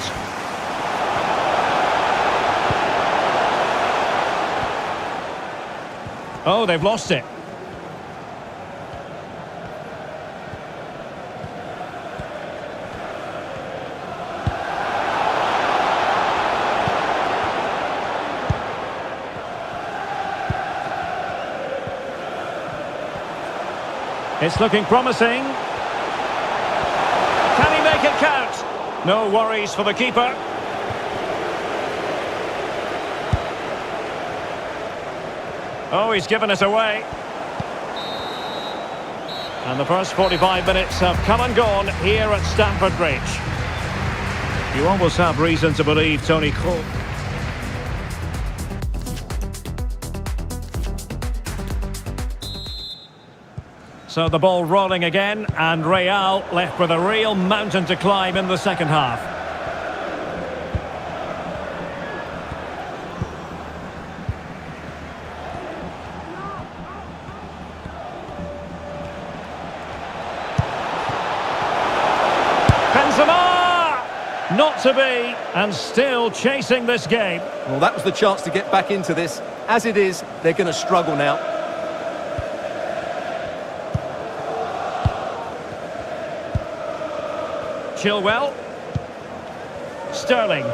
Oh, they've lost it. It's looking promising. Can he make it count? No worries for the keeper. Oh, he's given it away. And the first 45 minutes have come and gone here at Stamford Bridge. You almost have reason to believe Tony Kroos. So the ball rolling again, and Real left with a real mountain to climb in the second half. Benzema! Not to be, and still chasing this game. Well, that was the chance to get back into this. As it is, they're going to struggle now. Chilwell. Sterling.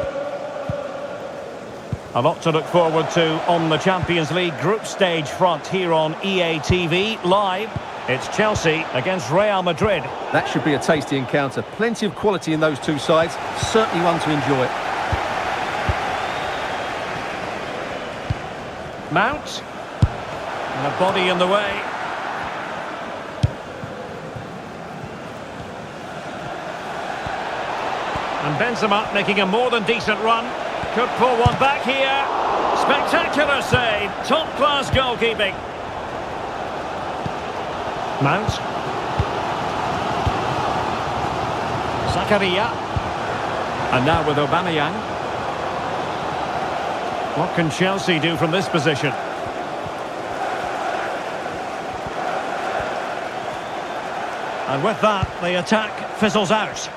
A lot to look forward to on the Champions League group stage front here on EA TV Live. It's Chelsea against Real Madrid. That should be a tasty encounter. Plenty of quality in those two sides. Certainly one to enjoy. Mount. And a body in the way. And Benzema making a more than decent run. Could pull one back here. Spectacular save. Top-class goalkeeping. Mount. Zakaria. And now with Aubameyang. What can Chelsea do from this position? And with that, the attack fizzles out.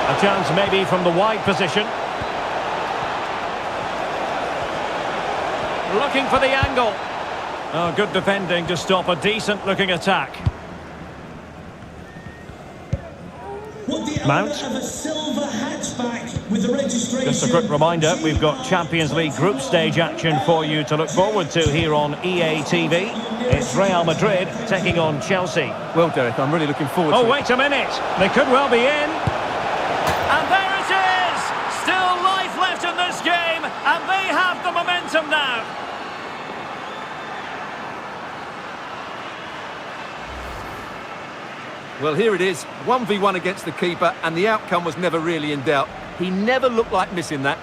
A chance maybe from the wide position. Looking for the angle. Oh, good defending to stop a decent-looking attack. Mount. Just a quick reminder, we've got Champions League group stage action for you to look forward to here on EA TV. It's Real Madrid taking on Chelsea. Well, Derek, I'm really looking forward to it. Oh, wait a minute. They could well be in. And there it is! Still life left in this game, and they have the momentum now. Well, here it is, 1v1 against the keeper, and the outcome was never really in doubt. He never looked like missing that.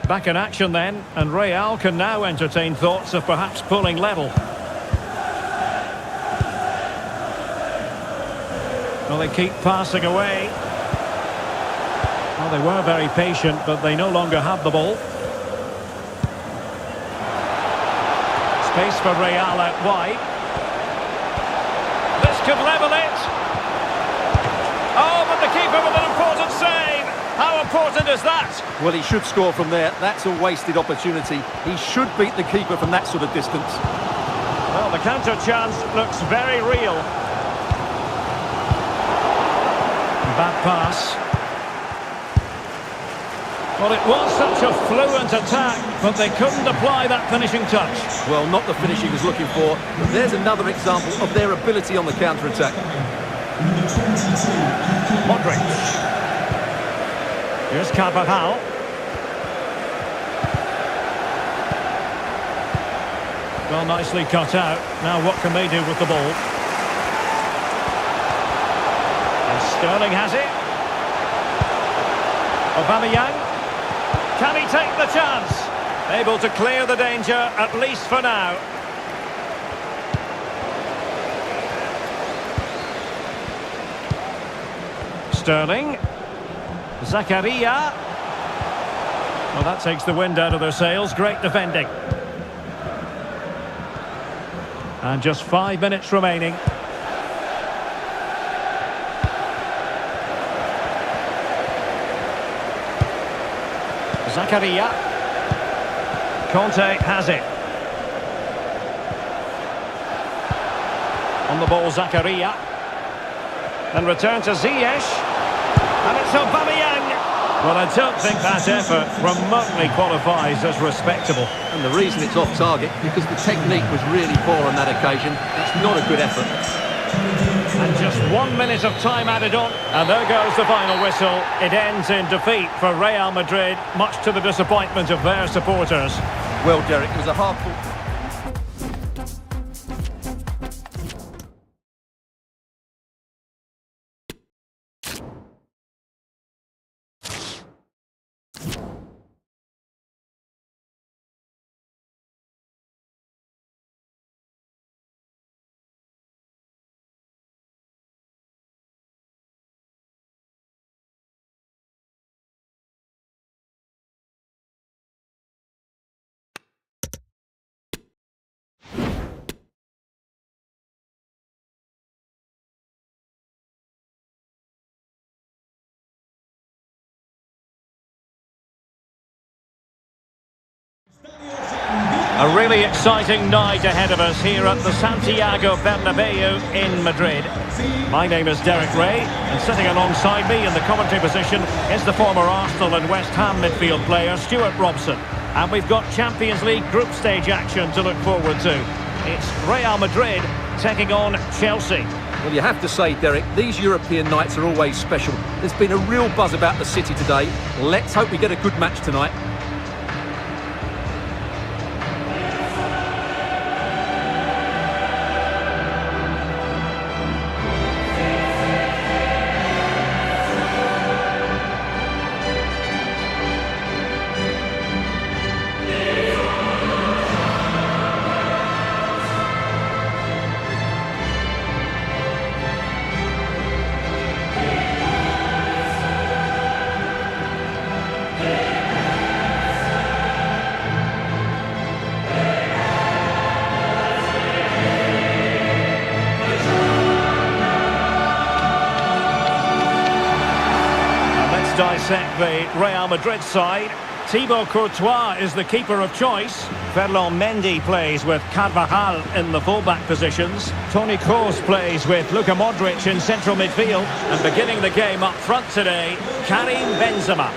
Back in action then, and Real can now entertain thoughts of perhaps pulling level. Well, they keep passing away. Well, they were very patient, but they no longer have the ball. Space for Real out wide. This could level it. Oh, but the keeper with an important save. How important is that? Well, he should score from there. That's a wasted opportunity. He should beat the keeper from that sort of distance. Well, the counter chance looks very real. Bad pass. Well, it was such a fluent attack, but they couldn't apply that finishing touch. Well, not the finish he was looking for, but there's another example of their ability on the counter-attack. Modric. Here's Carvajal. Well, nicely cut out. Now what can they do with the ball? Sterling has it. Aubameyang. Can he take the chance? Able to clear the danger, at least for now. Sterling. Zakaria. Well, that takes the wind out of their sails. Great defending. And just 5 minutes remaining. Zakaria. Conte has it. On the ball, Zakaria. And return to Ziyech. And it's Aubameyang. Well, I don't think that effort remotely qualifies as respectable. And the reason it's off target, because the technique was really poor on that occasion. It's not a good effort. And just 1 minute of time added on. And there goes the final whistle. It ends in defeat for Real Madrid, much to the disappointment of their supporters. Well, Derek, it was a hard-fought... A really exciting night ahead of us here at the Santiago Bernabeu in Madrid. My name is Derek Ray, and sitting alongside me in the commentary position is the former Arsenal and West Ham midfield player Stuart Robson. And we've got Champions League group stage action to look forward to. It's Real Madrid taking on Chelsea. Well, you have to say, Derek, these European nights are always special. There's been a real buzz about the city today. Let's hope we get a good match tonight. Dissect the Real Madrid side. Thibaut Courtois is the keeper of choice. Ferland Mendy plays with Carvajal in the fullback positions. Toni Kroos plays with Luka Modric in central midfield. And beginning the game up front today, Karim Benzema.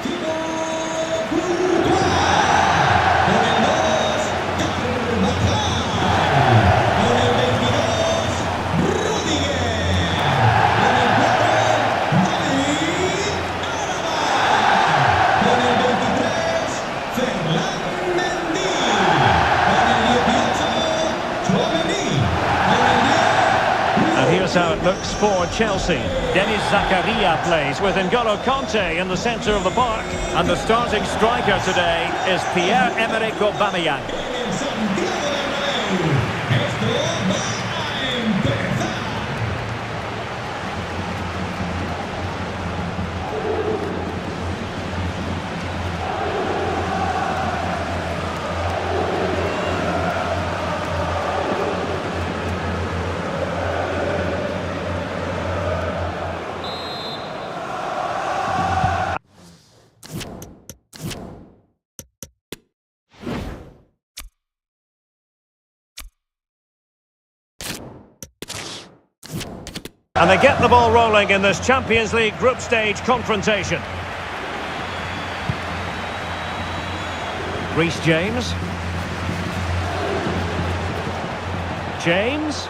Here's how it looks for Chelsea. Denis Zakaria plays with N'Golo Conte in the centre of the park. And the starting striker today is Pierre-Emerick Aubameyang. And they get the ball rolling in this Champions League group stage confrontation. Reece James. James.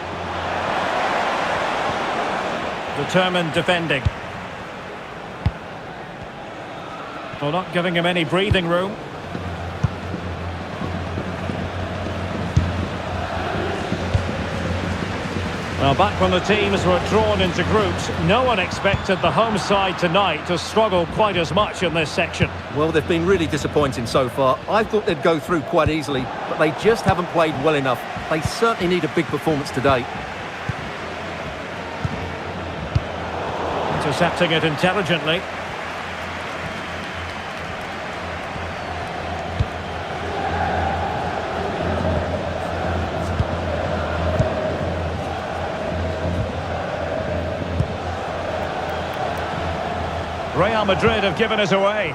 Determined defending. Well, not giving him any breathing room. Well, back when the teams were drawn into groups, no one expected the home side tonight to struggle quite as much in this section. Well, they've been really disappointing so far. I thought they'd go through quite easily, but they just haven't played well enough. They certainly need a big performance today. Intercepting it intelligently. Real Madrid have given it away.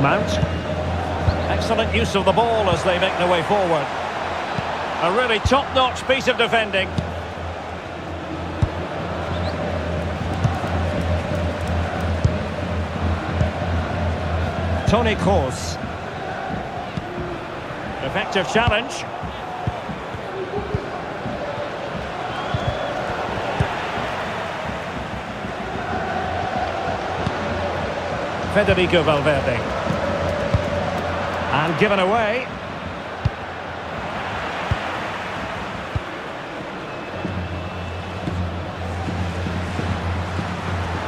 Mount. Excellent use of the ball as they make their way forward. A really top-notch piece of defending. Toni Kroos. Effective challenge. Federico Valverde. And given away.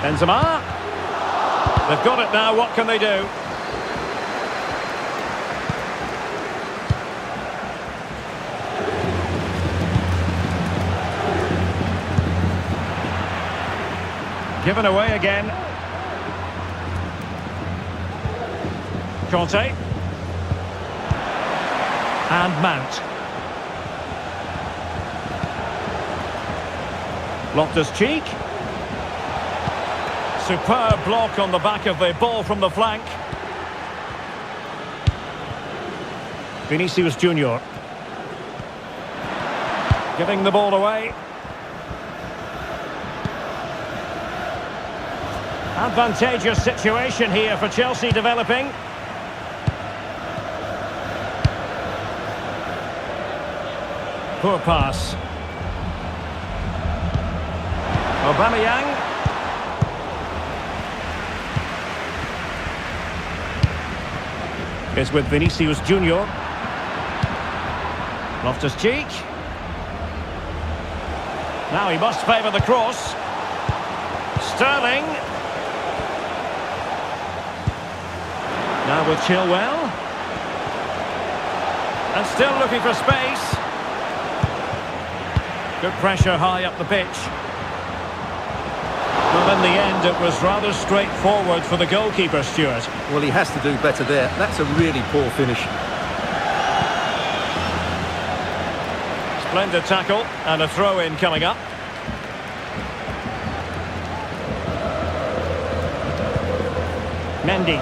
Benzema. They've got it now, what can they do? Given away again. Conte. And Mount. Loftus-Cheek. Superb block on the back of the ball from the flank. Vinicius Junior. Giving the ball away. Advantageous situation here for Chelsea developing. Poor pass. Aubameyang. Is with Vinicius Junior. Loftus-Cheek. Now he must favour the cross. Sterling. Now with Chilwell. And still looking for space. Good pressure high up the pitch. Well, in the end, it was rather straightforward for the goalkeeper, Stuart. Well, he has to do better there. That's a really poor finish. Splendid tackle and a throw-in coming up. Mendy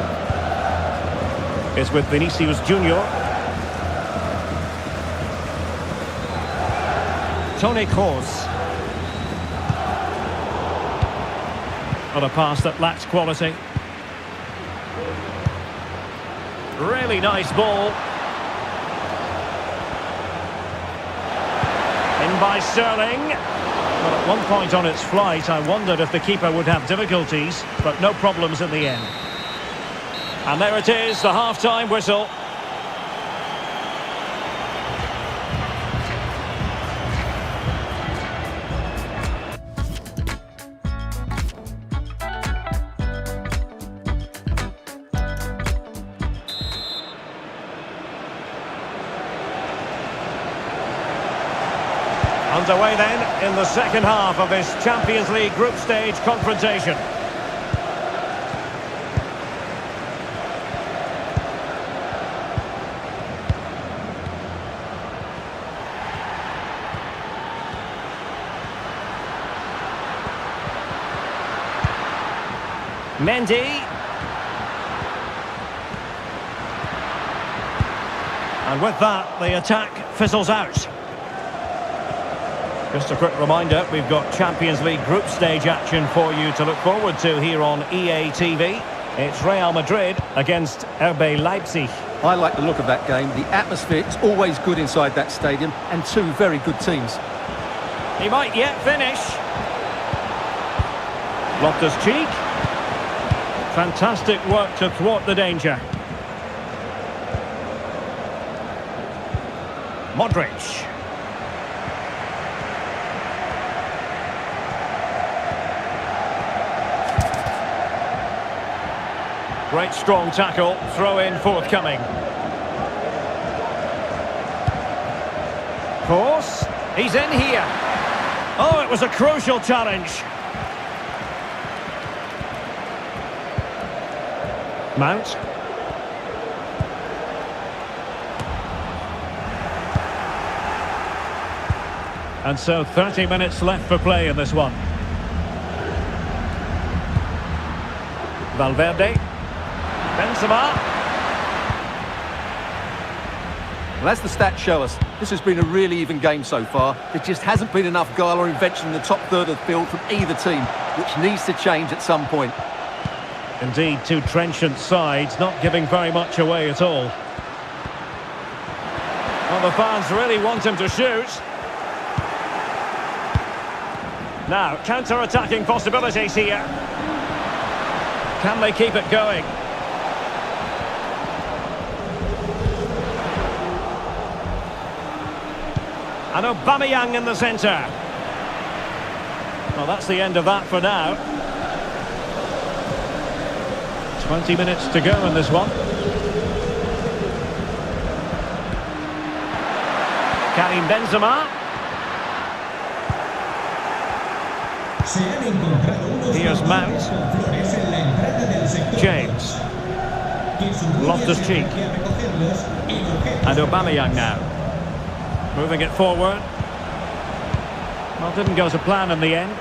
is with Vinicius Junior. Toni Kroos. On a pass that lacks quality. Really nice ball. In by Sterling. Well, at one point on its flight, I wondered if the keeper would have difficulties, but no problems in the end. And there it is, the half-time whistle. Underway then in the second half of this Champions League group stage confrontation. Mendy. And with that, the attack fizzles out. Just a quick reminder, we've got Champions League group stage action for you to look forward to here on EA TV. It's Real Madrid against RB Leipzig. I like the look of that game. The atmosphere is always good inside that stadium, and two very good teams. He might yet finish. Loftus-Cheek. Fantastic work to thwart the danger. Modric. Great strong tackle, throw in forthcoming. Kroos, he's in here. Oh, it was a crucial challenge. Mount. And so 30 minutes left for play in this one. Valverde. Benzema. Well, as the stats show us, this has been a really even game so far. There just hasn't been enough guile or invention in the top third of the field from either team, which needs to change at some point. Indeed, two trenchant sides, not giving very much away at all. Well, the fans really want him to shoot. Now, counter-attacking possibilities here. Can they keep it going? And Aubameyang in the centre. Well, that's the end of that for now. 20 minutes to go in this one. Karim Benzema. Here's Mount. James. Loftus-Cheek. And Aubameyang now. Moving it forward. Well, didn't go to plan in the end.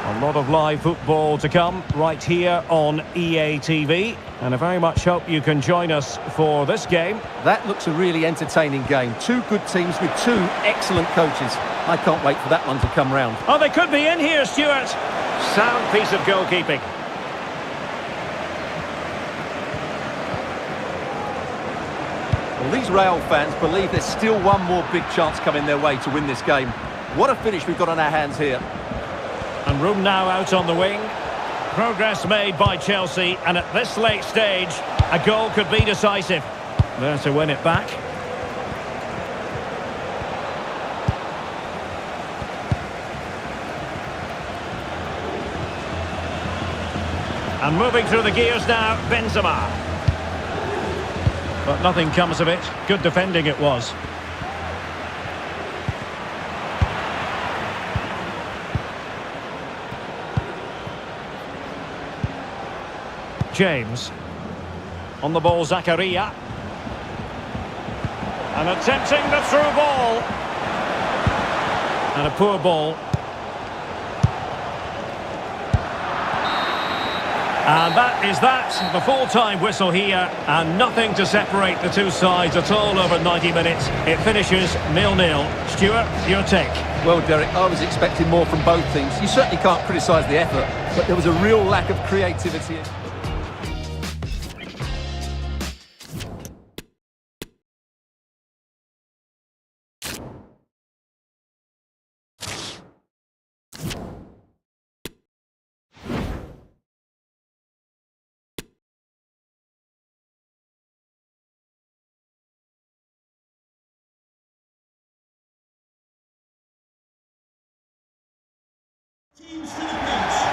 A lot of live football to come right here on EA TV. And I very much hope you can join us for this game. That looks a really entertaining game. Two good teams with two excellent coaches. I can't wait for that one to come round. Oh, they could be in here, Stuart. Sound piece of goalkeeping. Well, these Real fans believe there's still one more big chance coming their way to win this game. What a finish we've got on our hands here. And room now out on the wing. Progress made by Chelsea, and at this late stage, a goal could be decisive. There to win it back. And moving through the gears now, Benzema. But nothing comes of it. Good defending it was. James. On the ball, Zakaria. And attempting the through ball. And a poor ball. And that is that, the full-time whistle here, and nothing to separate the two sides at all over 90 minutes. It finishes 0-0. Stuart, your take? Well, Derek, I was expecting more from both teams. You certainly can't criticise the effort, but there was a real lack of creativity.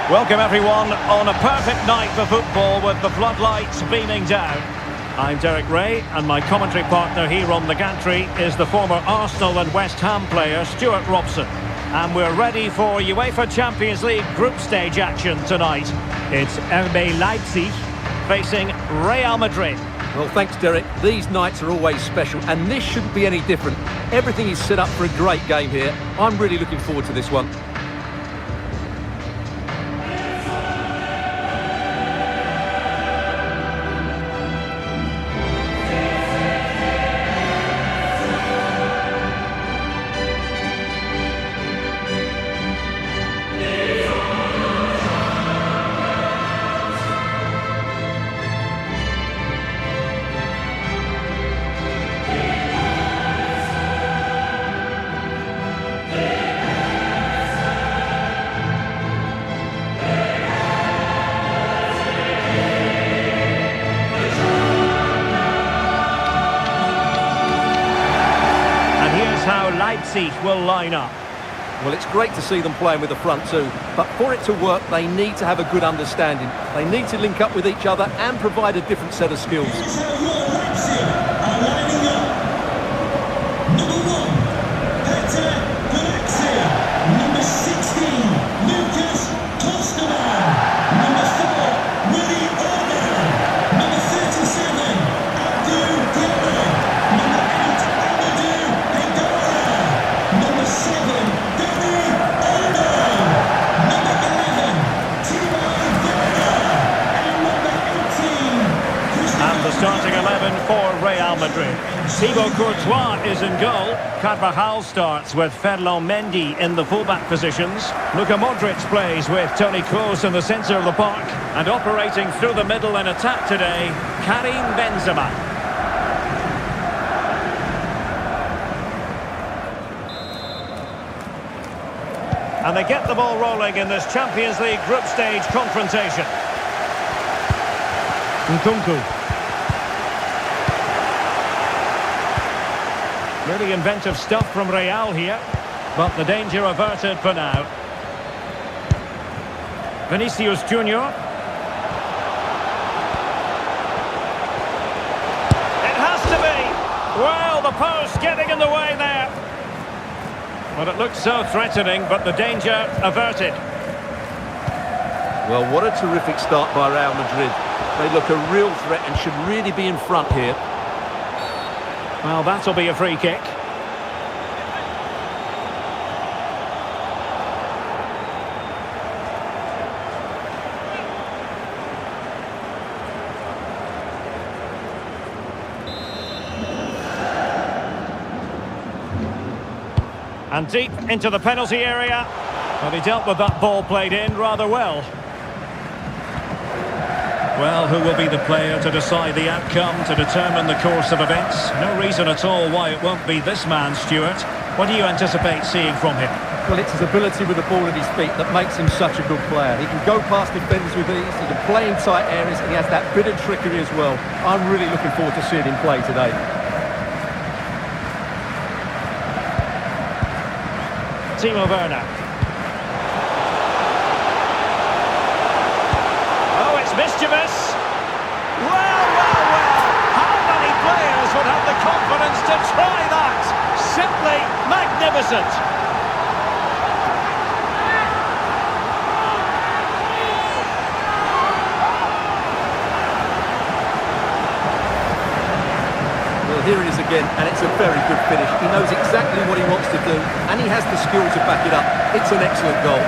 Welcome everyone on a perfect night for football with the floodlights beaming down. I'm Derek Ray, and my commentary partner here on the gantry is the former Arsenal and West Ham player Stuart Robson. And we're ready for UEFA Champions League group stage action tonight. It's RB Leipzig facing Real Madrid. Well, thanks, Derek. These nights are always special, and this shouldn't be any different. Everything is set up for a great game here. I'm really looking forward to this one. How Leipzig will line up. Well, it's great to see them playing with the front two, but for it to work, they need to have a good understanding. They need to link up with each other and provide a different set of skills. Here's how your Leipzig are lining up. Number 1, Peter Gulaxi. Number 16, Lucas Klosterman. Number 4, Willy Orban. Number 37, Abdou Diallo. Number 8, Amadou Hidara. Number 7, Dani Olmo. Number 11, Timo Werner. And number Thibaut Courtois is in goal. Carvajal starts with Ferland Mendy in the fullback positions. Luka Modric plays with Toni Kroos in the centre of the park. And operating through the middle in attack today, Karim Benzema. And they get the ball rolling in this Champions League group stage confrontation. Nkunku. Really inventive stuff from Real here, but the danger averted for now. Vinicius Junior. It has to be! Well, the post getting in the way there. Well, it looked so threatening, but the danger averted. Well, what a terrific start by Real Madrid. They look a real threat and should really be in front here. Well, that'll be a free kick. And deep into the penalty area. Well, he dealt with that ball played in rather well. Well, who will be the player to decide the outcome, to determine the course of events? No reason at all why it won't be this man, Stuart. What do you anticipate seeing from him? Well, it's his ability with the ball at his feet that makes him such a good player. He can go past defenders with ease, he can play in tight areas, and he has that bit of trickery as well. I'm really looking forward to seeing him play today. Timo Werner. Oh, it's mischievous. Well. How many players would have the confidence to try that? Simply magnificent. Here it is again, and it's a very good finish. He knows exactly what he wants to do, and he has the skill to back it up. It's an excellent goal.